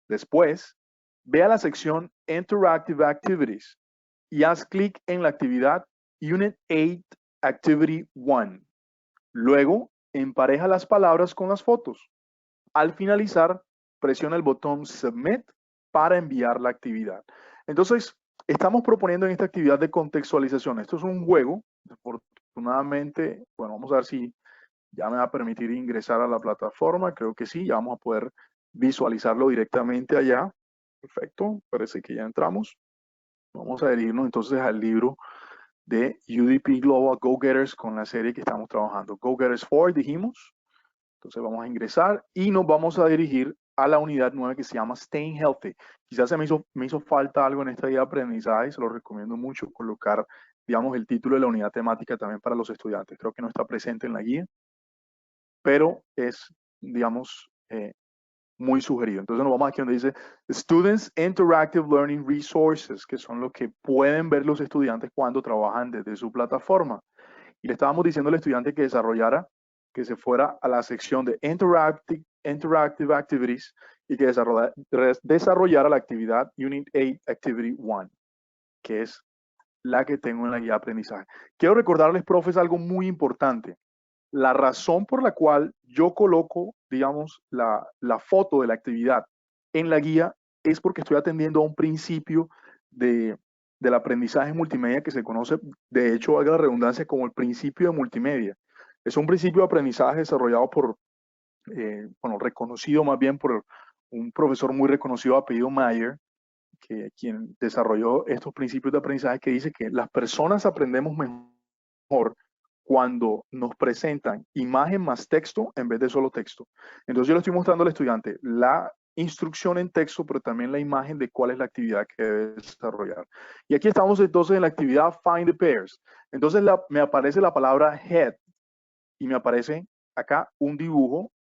Después, ve a la sección Interactive Activities y haz clic en la actividad Unit 8 Activity 1. Luego, empareja las palabras con las fotos. Al finalizar, presiona el botón Submit para enviar la actividad. Entonces, estamos proponiendo en esta actividad de contextualización. Esto es un juego. Afortunadamente, bueno, vamos a ver si ya me va a permitir ingresar a la plataforma. Creo que sí, ya vamos a poder visualizarlo directamente allá. Perfecto, parece que ya entramos. Vamos a dirigirnos entonces al libro de UDP Global Go-Getters con la serie que estamos trabajando. Go-Getters 4, dijimos. Entonces vamos a ingresar y nos vamos a dirigir a la unidad 9 que se llama Staying Healthy. Quizás me hizo falta algo en esta guía de aprendizaje, se lo recomiendo mucho colocar, digamos, el título de la unidad temática también para los estudiantes. Creo que no está presente en la guía, pero es, digamos, muy sugerido. Entonces nos vamos aquí donde dice Students Interactive Learning Resources, que son lo que pueden ver los estudiantes cuando trabajan desde su plataforma. Y le estábamos diciendo al estudiante que desarrollara, que se fuera a la sección de Interactive Activities y que desarrollara la actividad Unit 8 Activity 1, que es la que tengo en la guía de aprendizaje. Quiero recordarles, profes, algo muy importante. La razón por la cual yo coloco, digamos, la foto de la actividad en la guía es porque estoy atendiendo a un principio del aprendizaje multimedia que se conoce, de hecho, valga la redundancia, como el principio de multimedia. Es un principio de aprendizaje desarrollado por, bueno, reconocido más bien por un profesor muy reconocido apellido Mayer, quien desarrolló estos principios de aprendizaje que dice que las personas aprendemos mejor cuando nos presentan imagen más texto en vez de solo texto. Entonces yo le estoy mostrando al estudiante la instrucción en texto, pero también la imagen de cuál es la actividad que debe desarrollar. Y aquí estamos entonces en la actividad Find the Pairs. Entonces me aparece la palabra head y me aparece acá un dibujo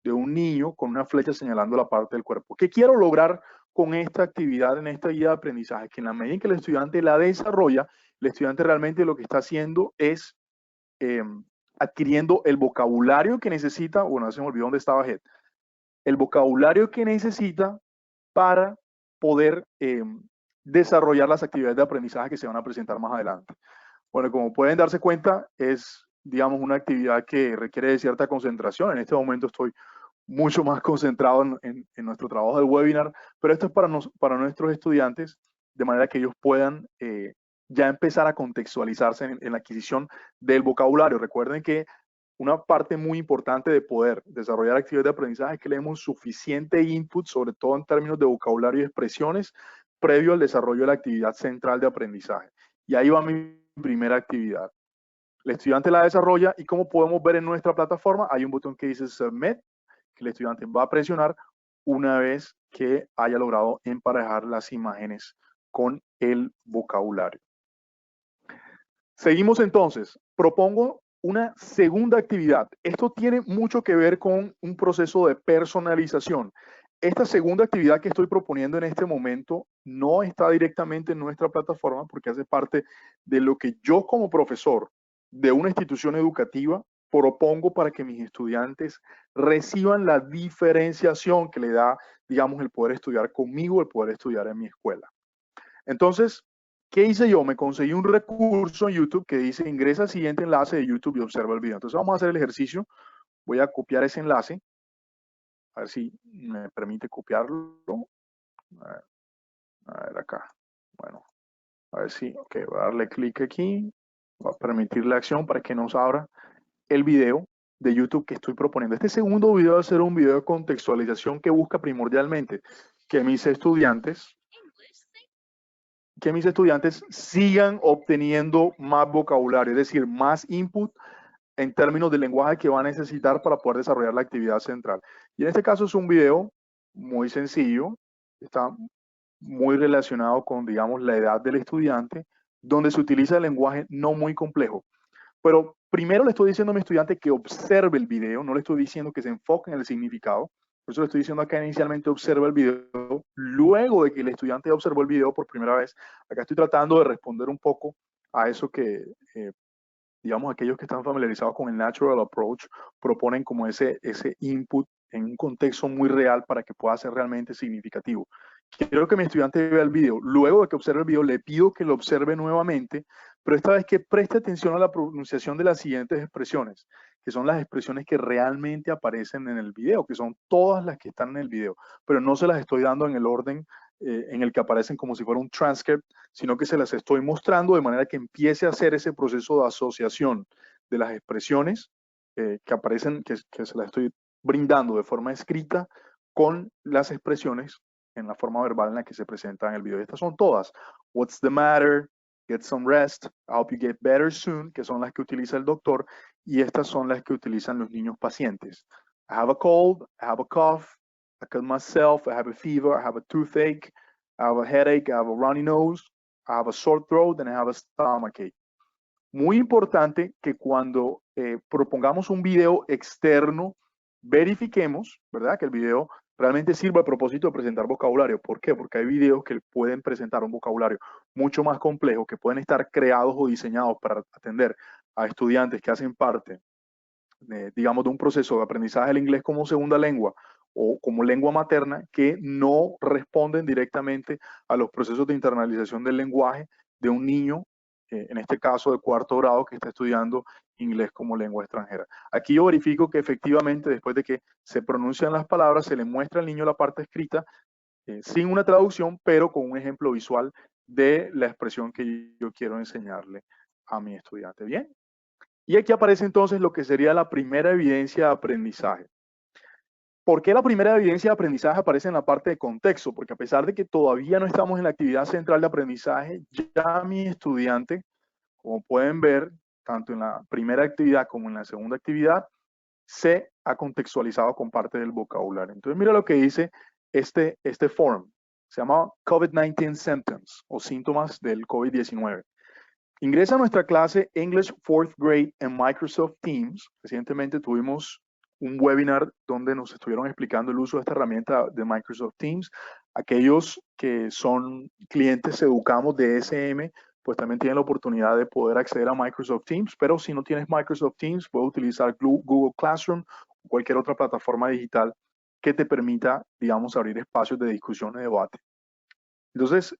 de un niño con una flecha señalando la parte del cuerpo. ¿Qué quiero lograr con esta actividad en esta guía de aprendizaje? Que en la medida en que el estudiante la desarrolla, el estudiante realmente lo que está haciendo es adquiriendo el vocabulario que necesita, bueno, se me olvidó dónde estaba Head, el vocabulario que necesita para poder desarrollar las actividades de aprendizaje que se van a presentar más adelante. Bueno, como pueden darse cuenta, es, digamos, una actividad que requiere de cierta concentración. En este momento estoy mucho más concentrado en nuestro trabajo del webinar, pero esto es para nuestros estudiantes, de manera que ellos puedan ya empezar a contextualizarse en la adquisición del vocabulario. Recuerden que una parte muy importante de poder desarrollar actividades de aprendizaje es que le demos suficiente input, sobre todo en términos de vocabulario y expresiones, previo al desarrollo de la actividad central de aprendizaje. Y ahí va mi primera actividad. El estudiante la desarrolla y como podemos ver en nuestra plataforma, hay un botón que dice Submit, que el estudiante va a presionar una vez que haya logrado emparejar las imágenes con el vocabulario. Seguimos entonces. Propongo una segunda actividad. Esto tiene mucho que ver con un proceso de personalización. Esta segunda actividad que estoy proponiendo en este momento no está directamente en nuestra plataforma porque hace parte de lo que yo como profesor de una institución educativa propongo para que mis estudiantes reciban la diferenciación que le da, digamos, el poder estudiar conmigo, el poder estudiar en mi escuela. Entonces, ¿qué hice yo? Me conseguí un recurso en YouTube que dice ingresa al siguiente enlace de YouTube y observa el video. Entonces vamos a hacer el ejercicio. Voy a copiar ese enlace. A ver si me permite copiarlo. A ver acá. Bueno, a ver si, ok, voy a darle clic aquí. Voy a permitir la acción para que nos abra el video de YouTube que estoy proponiendo. Este segundo video va a ser un video de contextualización que busca primordialmente que mis estudiantes sigan obteniendo más vocabulario, es decir, más input en términos de lenguaje que va a necesitar para poder desarrollar la actividad central. Y en este caso es un video muy sencillo, está muy relacionado con, digamos, la edad del estudiante, donde se utiliza el lenguaje no muy complejo. Pero primero le estoy diciendo a mi estudiante que observe el video, no le estoy diciendo que se enfoque en el significado. Por eso le estoy diciendo acá inicialmente observa el video. Luego de que el estudiante observó el video por primera vez, acá estoy tratando de responder un poco a eso que, digamos, aquellos que están familiarizados con el Natural Approach proponen como ese input en un contexto muy real para que pueda ser realmente significativo. Quiero que mi estudiante vea el video. Luego de que observe el video, le pido que lo observe nuevamente, pero esta vez que preste atención a la pronunciación de las siguientes expresiones, que son las expresiones que realmente aparecen en el video, que son todas las que están en el video, pero no se las estoy dando en el orden en el que aparecen como si fuera un transcript, sino que se las estoy mostrando de manera que empiece a hacer ese proceso de asociación de las expresiones que aparecen, que se las estoy brindando de forma escrita con las expresiones en la forma verbal en la que se presentan en el video. Estas son todas. What's the matter? Get some rest. I hope you get better soon, que son las que utiliza el doctor, y estas son las que utilizan los niños pacientes. I have a cold, I have a cough, I cut myself, I have a fever, I have a toothache, I have a headache, I have a runny nose, I have a sore throat, and I have a stomachache. Muy importante que cuando propongamos un video externo, verifiquemos, ¿verdad? Que el video realmente sirva al propósito de presentar vocabulario. ¿Por qué? Porque hay videos que pueden presentar un vocabulario mucho más complejo, que pueden estar creados o diseñados para atender a estudiantes que hacen parte, digamos, de un proceso de aprendizaje del inglés como segunda lengua o como lengua materna, que no responden directamente a los procesos de internalización del lenguaje de un niño, en este caso de cuarto grado, que está estudiando inglés como lengua extranjera. Aquí yo verifico que efectivamente, después de que se pronuncian las palabras, se le muestra al niño la parte escrita, sin una traducción, pero con un ejemplo visual de la expresión que yo quiero enseñarle a mi estudiante. ¿Bien? Y aquí aparece entonces lo que sería la primera evidencia de aprendizaje. ¿Por qué la primera evidencia de aprendizaje aparece en la parte de contexto? Porque a pesar de que todavía no estamos en la actividad central de aprendizaje, ya mi estudiante, como pueden ver, tanto en la primera actividad como en la segunda actividad, se ha contextualizado con parte del vocabulario. Entonces mira lo que dice este form. Se llama COVID-19 Symptoms o síntomas del COVID-19. Ingresa a nuestra clase English 4th Grade en Microsoft Teams. Recientemente tuvimos un webinar donde nos estuvieron explicando el uso de esta herramienta de Microsoft Teams. Aquellos que son clientes Educamos de SM, pues también tienen la oportunidad de poder acceder a Microsoft Teams, pero si no tienes Microsoft Teams, puedes utilizar Google Classroom o cualquier otra plataforma digital que te permita, digamos, abrir espacios de discusión y debate. Entonces,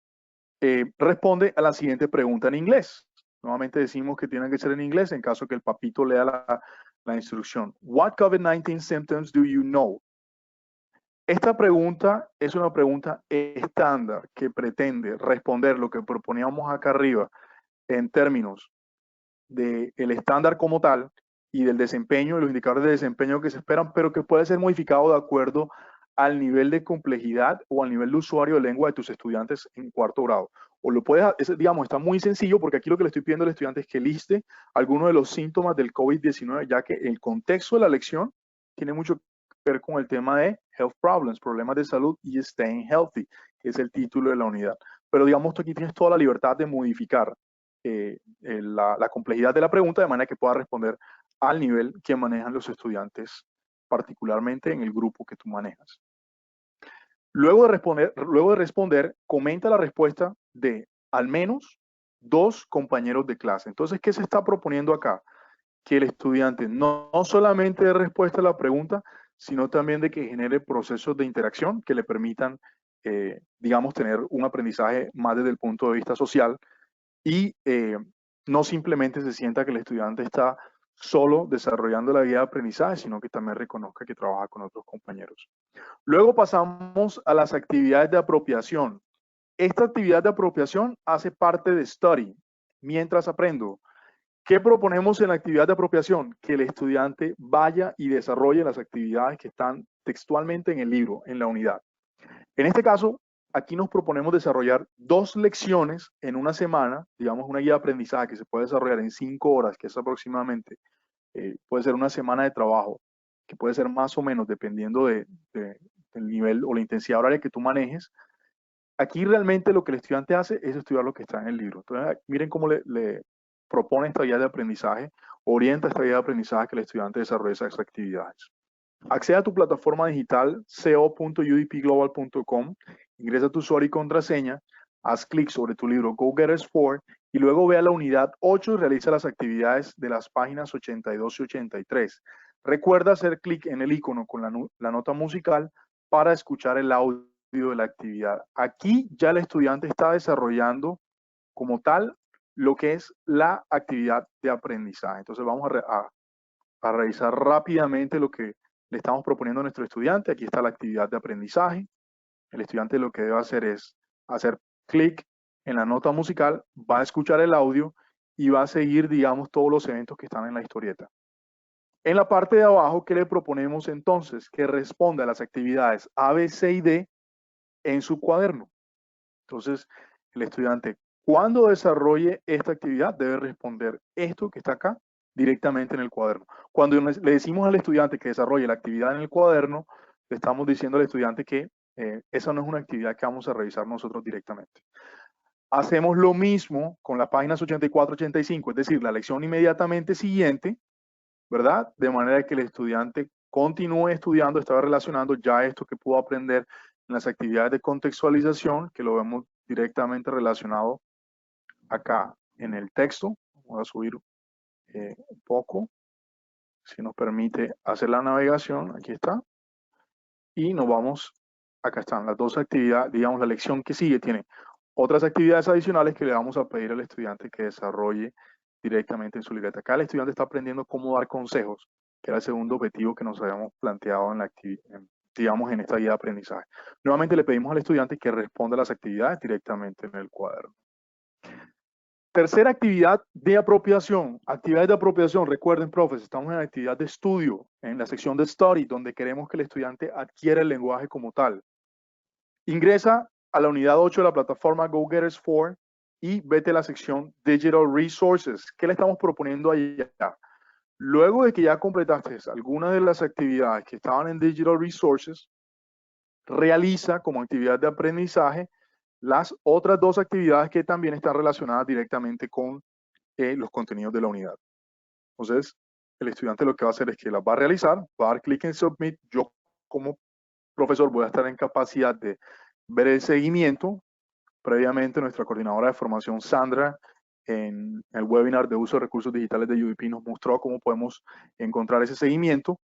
responde a la siguiente pregunta en inglés. Nuevamente decimos que tiene que ser en inglés en caso que el papito lea la instrucción. What COVID-19 symptoms do you know? Esta pregunta es una pregunta estándar que pretende responder lo que proponíamos acá arriba en términos del estándar como tal y del desempeño, los indicadores de desempeño que se esperan, pero que puede ser modificado de acuerdo al nivel de complejidad o al nivel de usuario de lengua de tus estudiantes en cuarto grado. O lo puedes, digamos, está muy sencillo porque aquí lo que le estoy pidiendo al estudiante es que liste algunos de los síntomas del COVID-19, ya que el contexto de la lección tiene mucho que ver con el tema de health problems, problemas de salud y staying healthy, que es el título de la unidad. Pero digamos, tú aquí tienes toda la libertad de modificar la complejidad de la pregunta de manera que pueda responder al nivel que manejan los estudiantes, particularmente en el grupo que tú manejas. Luego de responder, comenta la respuesta de al menos 2 compañeros de clase. Entonces, ¿qué se está proponiendo acá? Que el estudiante no solamente dé respuesta a la pregunta, sino también de que genere procesos de interacción que le permitan, digamos, tener un aprendizaje más desde el punto de vista social y no simplemente se sienta que el estudiante está solo desarrollando la guía de aprendizaje, sino que también reconozca que trabaja con otros compañeros. Luego pasamos a las actividades de apropiación. Esta actividad de apropiación hace parte de study, mientras aprendo. ¿Qué proponemos en la actividad de apropiación? Que el estudiante vaya y desarrolle las actividades que están textualmente en el libro, en la unidad. En este caso, aquí nos proponemos desarrollar 2 lecciones en una semana, digamos una guía de aprendizaje que se puede desarrollar en 5 horas, que es aproximadamente, puede ser una semana de trabajo, que puede ser más o menos dependiendo del nivel o la intensidad horaria que tú manejes. Aquí realmente lo que el estudiante hace es estudiar lo que está en el libro. Entonces, miren cómo le propone esta guía de aprendizaje, orienta esta guía de aprendizaje que el estudiante desarrolle esas actividades. Accede a tu plataforma digital co.udpglobal.com, ingresa tu usuario y contraseña, haz clic sobre tu libro Go Getters 4 y luego ve a la unidad 8 y realiza las actividades de las páginas 82 y 83. Recuerda hacer clic en el icono con la nota musical para escuchar el audio de la actividad. Aquí ya el estudiante está desarrollando como tal lo que es la actividad de aprendizaje. Entonces vamos a revisar rápidamente lo que le estamos proponiendo a nuestro estudiante. Aquí está la actividad de aprendizaje. el estudiante lo que debe hacer es hacer clic en la nota musical, va a escuchar el audio y va a seguir, digamos, todos los eventos que están en la historieta. En la parte de abajo, ¿qué le proponemos entonces? Que responda a las actividades A, B, C y D en su cuaderno. Entonces, el estudiante, cuando desarrolle esta actividad, debe responder esto que está acá directamente en el cuaderno. Cuando le decimos al estudiante que desarrolle la actividad en el cuaderno, le estamos diciendo al estudiante que esa no es una actividad que vamos a revisar nosotros directamente. Hacemos lo mismo con las páginas 84 y 85, es decir, la lección inmediatamente siguiente, ¿verdad? De manera que el estudiante continúe estudiando, estaba relacionando ya esto que pudo aprender en las actividades de contextualización, que lo vemos directamente relacionado acá en el texto. Voy a subir un poco, si nos permite hacer la navegación, aquí está. Y nos vamos, acá están las dos actividades, digamos, la lección que sigue tiene otras actividades adicionales que le vamos a pedir al estudiante que desarrolle directamente en su libreta. Acá el estudiante está aprendiendo cómo dar consejos, que era el segundo objetivo que nos habíamos planteado en la digamos, en esta guía de aprendizaje. Nuevamente le pedimos al estudiante que responda a las actividades directamente en el cuaderno. Tercera actividad de apropiación. Actividades de apropiación, recuerden, profes, estamos en la actividad de estudio, en la sección de Study, donde queremos que el estudiante adquiera el lenguaje como tal. Ingresa a la unidad 8 de la plataforma GoGetters4 y vete a la sección Digital Resources. ¿Qué le estamos proponiendo allá? Luego de que ya completaste algunas de las actividades que estaban en Digital Resources, realiza como actividad de aprendizaje las otras dos actividades que también están relacionadas directamente con los contenidos de la unidad. Entonces, el estudiante lo que va a hacer es que las va a realizar, va a dar clic en Submit. Yo como profesor voy a estar en capacidad de ver el seguimiento. Previamente, nuestra coordinadora de formación, Sandra, en el webinar de uso de recursos digitales de UDP nos mostró cómo podemos encontrar ese seguimiento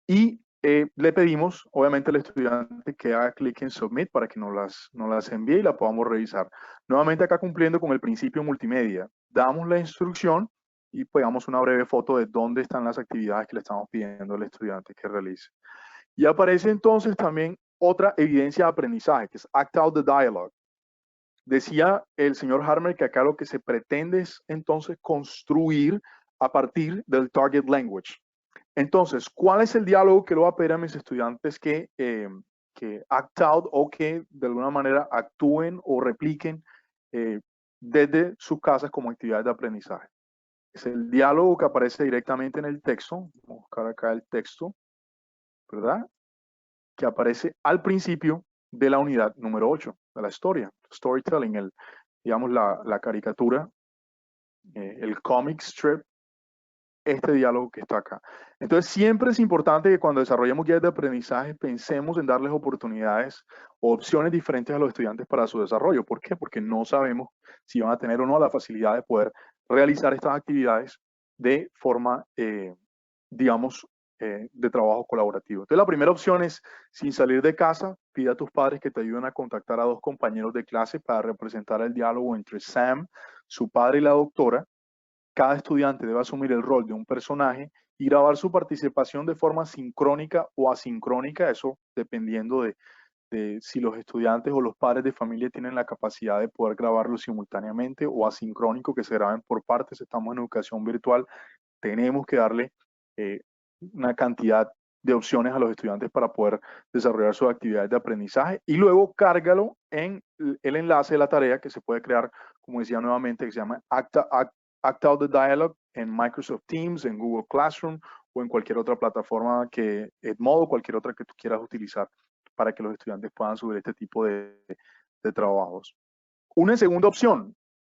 y le pedimos, obviamente, al estudiante que haga clic en Submit para que nos las envíe y la podamos revisar. Nuevamente acá cumpliendo con el principio multimedia, damos la instrucción y pegamos una breve foto de dónde están las actividades que le estamos pidiendo al estudiante que realice. Y aparece entonces también otra evidencia de aprendizaje, que es Act Out the Dialogue. Decía el señor Harmer que acá lo que se pretende es entonces construir a partir del Target Language. Entonces, ¿cuál es el diálogo que le voy a pedir a mis estudiantes que act out o que de alguna manera actúen o repliquen desde sus casas como actividades de aprendizaje? Es el diálogo que aparece directamente en el texto. Vamos a buscar acá el texto, ¿verdad? Que aparece al principio de la unidad número 8 de la historia, storytelling, digamos la caricatura, el comic strip, este diálogo que está acá. Entonces siempre es importante que cuando desarrollemos guías de aprendizaje pensemos en darles oportunidades o opciones diferentes a los estudiantes para su desarrollo. ¿Por qué? Porque no sabemos si van a tener o no la facilidad de poder realizar estas actividades de forma, digamos, de trabajo colaborativo. Entonces la primera opción es, sin salir de casa, pide a tus padres que te ayuden a contactar a dos compañeros de clase para representar el diálogo entre Sam, su padre y la doctora. Cada estudiante debe asumir el rol de un personaje y grabar su participación de forma sincrónica o asincrónica, eso dependiendo de si los estudiantes o los padres de familia tienen la capacidad de poder grabarlo simultáneamente o asincrónico, que se graben por partes. Estamos en educación virtual, tenemos que darle una cantidad de opciones a los estudiantes para poder desarrollar sus actividades de aprendizaje y luego cárgalo en el enlace de la tarea que se puede crear, como decía nuevamente, que se llama Act Out the Dialogue en Microsoft Teams, en Google Classroom o en cualquier otra plataforma que Edmodo, cualquier otra que tú quieras utilizar para que los estudiantes puedan subir este tipo de trabajos. Una segunda opción,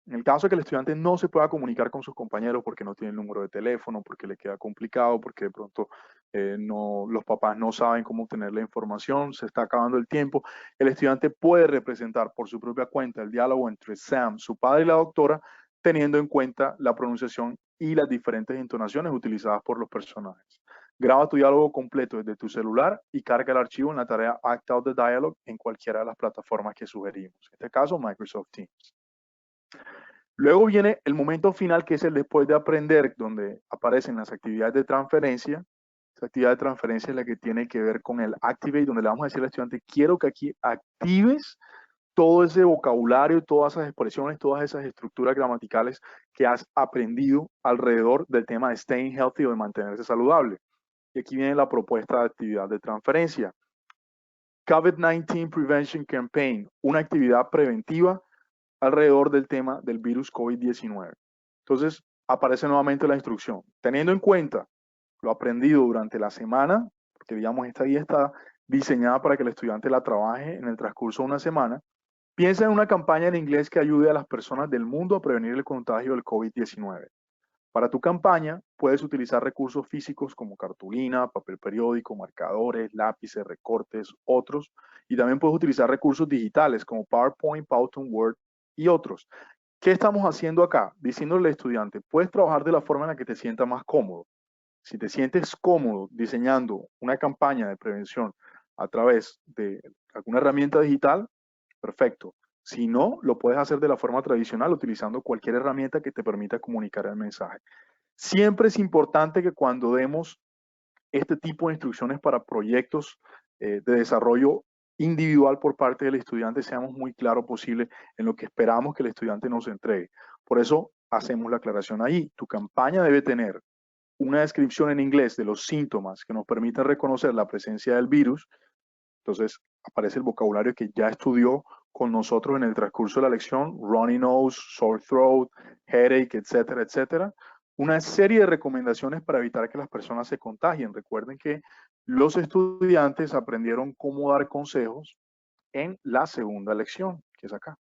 en el caso de que el estudiante no se pueda comunicar con sus compañeros porque no tiene el número de teléfono, porque le queda complicado, porque de pronto los papás no saben cómo obtener la información, se está acabando el tiempo, el estudiante puede representar por su propia cuenta el diálogo entre Sam, su padre y la doctora, teniendo en cuenta la pronunciación y las diferentes entonaciones utilizadas por los personajes. Graba tu diálogo completo desde tu celular y carga el archivo en la tarea Act Out the Dialogue en cualquiera de las plataformas que sugerimos. En este caso, Microsoft Teams. Luego viene el momento final, que es el después de aprender, donde aparecen las actividades de transferencia. Esta actividad de transferencia es la que tiene que ver con el Activate, donde le vamos a decir al estudiante, quiero que aquí actives todo ese vocabulario, todas esas expresiones, todas esas estructuras gramaticales que has aprendido alrededor del tema de staying healthy o de mantenerse saludable. Y aquí viene la propuesta de actividad de transferencia. COVID-19 Prevention Campaign, una actividad preventiva alrededor del tema del virus COVID-19. Entonces, aparece nuevamente la instrucción. Teniendo en cuenta lo aprendido durante la semana, porque digamos esta guía está diseñada para que el estudiante la trabaje en el transcurso de una semana, piensa en una campaña en inglés que ayude a las personas del mundo a prevenir el contagio del COVID-19. Para tu campaña, puedes utilizar recursos físicos como cartulina, papel periódico, marcadores, lápices, recortes, otros, y también puedes utilizar recursos digitales como PowerPoint, Powtoon, Word y otros. ¿Qué estamos haciendo acá? Diciéndole al estudiante, puedes trabajar de la forma en la que te sientas más cómodo. Si te sientes cómodo diseñando una campaña de prevención a través de alguna herramienta digital, perfecto. Si no, lo puedes hacer de la forma tradicional utilizando cualquier herramienta que te permita comunicar el mensaje. Siempre es importante que cuando demos este tipo de instrucciones para proyectos de desarrollo individual por parte del estudiante seamos muy claros posible en lo que esperamos que el estudiante nos entregue. Por eso hacemos la aclaración ahí. Tu campaña debe tener una descripción en inglés de los síntomas que nos permitan reconocer la presencia del virus. Entonces aparece el vocabulario que ya estudió con nosotros en el transcurso de la lección: runny nose, sore throat, headache, etcétera, etcétera. Una serie de recomendaciones para evitar que las personas se contagien. Recuerden que los estudiantes aprendieron cómo dar consejos en la segunda lección, que es acá.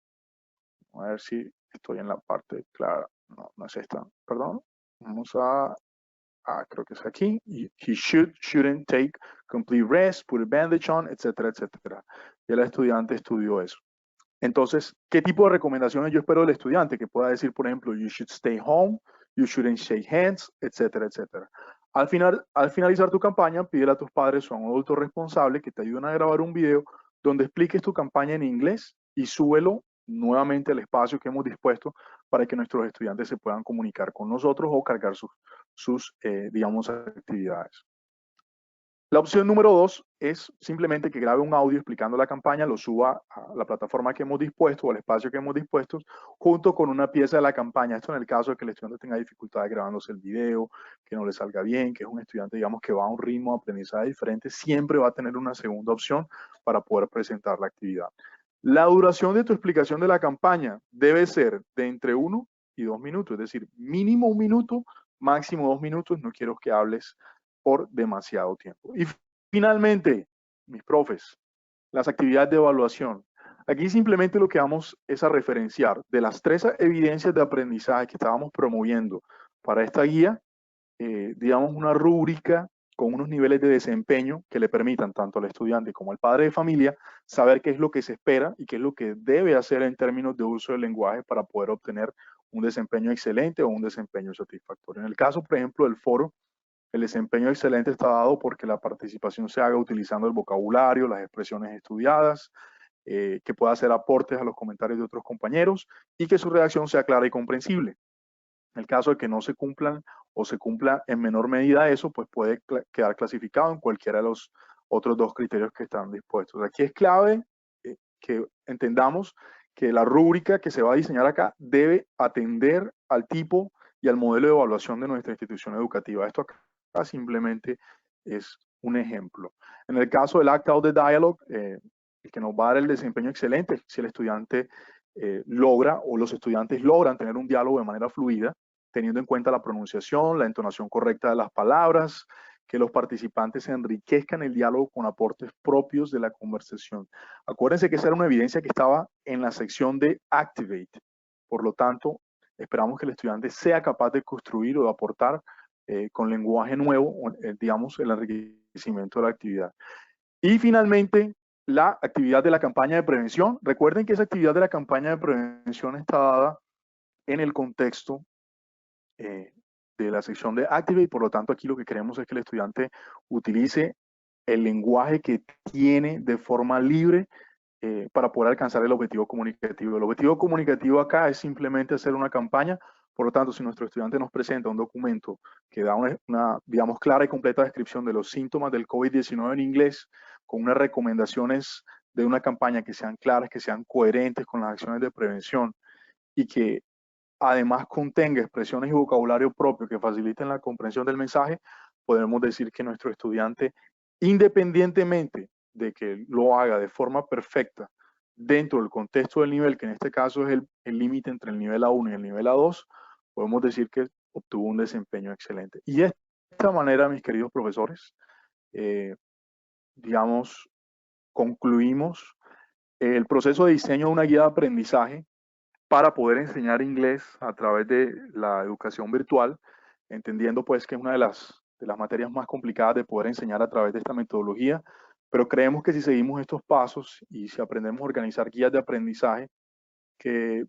A ver si estoy en la parte clara. No, no es esta, perdón. Vamos a creo que es aquí. He shouldn't take complete rest, put a bandage on, etcétera, etcétera. Y el estudiante estudió eso. Entonces, ¿qué tipo de recomendaciones yo espero del estudiante? Que pueda decir, por ejemplo, you should stay home, you shouldn't shake hands, etcétera, etcétera. Al finalizar tu campaña, pídele a tus padres o a un adulto responsable que te ayuden a grabar un video donde expliques tu campaña en inglés y súbelo nuevamente al espacio que hemos dispuesto para que nuestros estudiantes se puedan comunicar con nosotros o cargar sus digamos, actividades. La opción número 2 es simplemente que grabe un audio explicando la campaña, lo suba a la plataforma que hemos dispuesto o al espacio que hemos dispuesto, junto con una pieza de la campaña. Esto en el caso de que el estudiante tenga dificultades grabándose el video, que no le salga bien, que es un estudiante, digamos, que va a un ritmo de aprendizaje diferente, siempre va a tener una segunda opción para poder presentar la actividad. La duración de tu explicación de la campaña debe ser de entre 1 y 2 minutos, es decir, mínimo 1 minuto, máximo 2 minutos. No quiero que hables por demasiado tiempo. Y finalmente, mis profes, las actividades de evaluación. Aquí simplemente lo que vamos es a referenciar de las 3 evidencias de aprendizaje que estábamos promoviendo para esta guía, digamos, una rúbrica con unos niveles de desempeño que le permitan tanto al estudiante como al padre de familia saber qué es lo que se espera y qué es lo que debe hacer en términos de uso del lenguaje para poder obtener un desempeño excelente o un desempeño satisfactorio. En el caso, por ejemplo, del foro, el desempeño excelente está dado porque la participación se haga utilizando el vocabulario, las expresiones estudiadas, que pueda hacer aportes a los comentarios de otros compañeros y que su redacción sea clara y comprensible. En el caso de que no se cumplan o se cumpla en menor medida eso, pues puede quedar clasificado en cualquiera de los otros 2 criterios que están dispuestos. Aquí es clave que entendamos que la rúbrica que se va a diseñar acá debe atender al tipo y al modelo de evaluación de nuestra institución educativa. Esto acá simplemente es un ejemplo. En el caso del Act Out the Dialogue, el que nos va a dar el desempeño excelente, si el estudiante logra o los estudiantes logran tener un diálogo de manera fluida, teniendo en cuenta la pronunciación, la entonación correcta de las palabras, que los participantes enriquezcan el diálogo con aportes propios de la conversación. Acuérdense que esa era una evidencia que estaba en la sección de Activate. Por lo tanto, esperamos que el estudiante sea capaz de construir o de aportar con lenguaje nuevo, digamos, el enriquecimiento de la actividad. Y finalmente, la actividad de la campaña de prevención. Recuerden que esa actividad de la campaña de prevención está dada en el contexto de la sección de Activate. Por lo tanto, aquí lo que queremos es que el estudiante utilice el lenguaje que tiene de forma libre para poder alcanzar el objetivo comunicativo. El objetivo comunicativo acá es simplemente hacer una campaña Por lo tanto, si nuestro estudiante nos presenta un documento que da una, digamos, clara y completa descripción de los síntomas del COVID-19 en inglés, con unas recomendaciones de una campaña que sean claras, que sean coherentes con las acciones de prevención y que además contenga expresiones y vocabulario propio que faciliten la comprensión del mensaje, podemos decir que nuestro estudiante, independientemente de que lo haga de forma perfecta dentro del contexto del nivel, que en este caso es el límite entre el nivel A1 y el nivel A2, podemos decir que obtuvo un desempeño excelente. Y de esta manera, mis queridos profesores, digamos, concluimos el proceso de diseño de una guía de aprendizaje para poder enseñar inglés a través de la educación virtual, entendiendo pues que es una de las materias más complicadas de poder enseñar a través de esta metodología, pero creemos que si seguimos estos pasos y si aprendemos a organizar guías de aprendizaje, que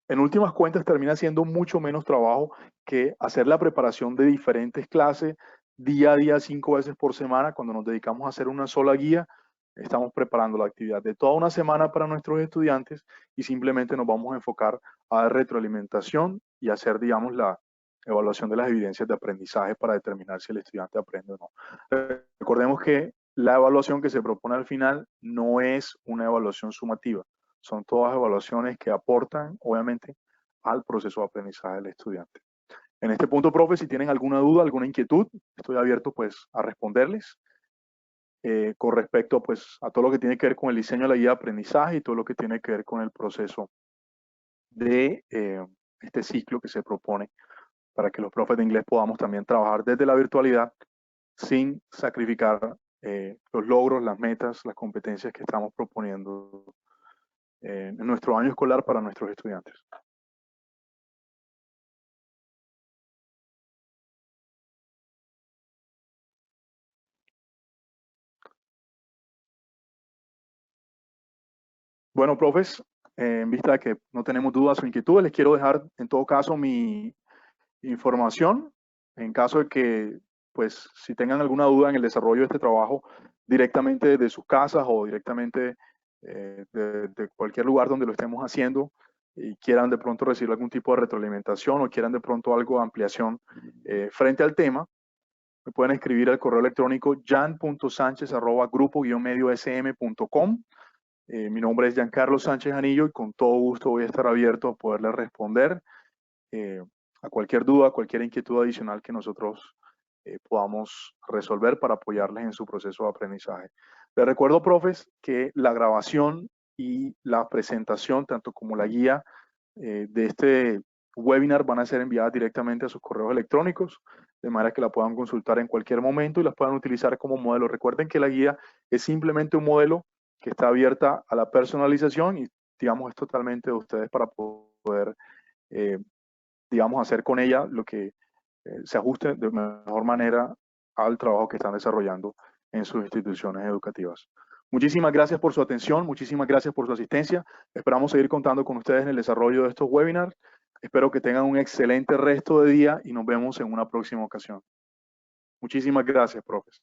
en últimas cuentas termina siendo mucho menos trabajo que hacer la preparación de diferentes clases día a día, 5 veces por semana. Cuando nos dedicamos a hacer una sola guía, estamos preparando la actividad de toda una semana para nuestros estudiantes y simplemente nos vamos a enfocar a dar retroalimentación y hacer, digamos, la evaluación de las evidencias de aprendizaje para determinar si el estudiante aprende o no. Recordemos que la evaluación que se propone al final no es una evaluación sumativa, son todas evaluaciones que aportan, obviamente, al proceso de aprendizaje del estudiante. En este punto, profe, si tienen alguna duda, alguna inquietud, estoy abierto pues a responderles con respecto pues a todo lo que tiene que ver con el diseño de la guía de aprendizaje y todo lo que tiene que ver con el proceso de este ciclo que se propone para que los profes de inglés podamos también trabajar desde la virtualidad sin sacrificar los logros, las metas, las competencias que estamos proponiendo en nuestro año escolar para nuestros estudiantes. Bueno, profes, en vista de que no tenemos dudas o inquietudes, les quiero dejar en todo caso mi información en caso de que, pues, si tengan alguna duda en el desarrollo de este trabajo directamente de sus casas o directamente de cualquier lugar donde lo estemos haciendo y quieran de pronto recibir algún tipo de retroalimentación o quieran de pronto algo de ampliación frente al tema, me pueden escribir al correo electrónico jan.sanchez@grupo-mediosm.com. Mi nombre es Giancarlo Sánchez Anillo y con todo gusto voy a estar abierto a poderle responder a cualquier duda, cualquier inquietud adicional que nosotros podamos resolver para apoyarles en su proceso de aprendizaje. Les recuerdo, profes, que la grabación y la presentación, tanto como la guía de este webinar, van a ser enviadas directamente a sus correos electrónicos, de manera que la puedan consultar en cualquier momento y las puedan utilizar como modelo. Recuerden que la guía es simplemente un modelo que está abierta a la personalización y, digamos, es totalmente de ustedes para poder, digamos, hacer con ella lo que se ajuste de mejor manera al trabajo que están desarrollando en sus instituciones educativas. Muchísimas gracias por su atención, muchísimas gracias por su asistencia. Esperamos seguir contando con ustedes en el desarrollo de estos webinars. Espero que tengan un excelente resto de día y nos vemos en una próxima ocasión. Muchísimas gracias, profes.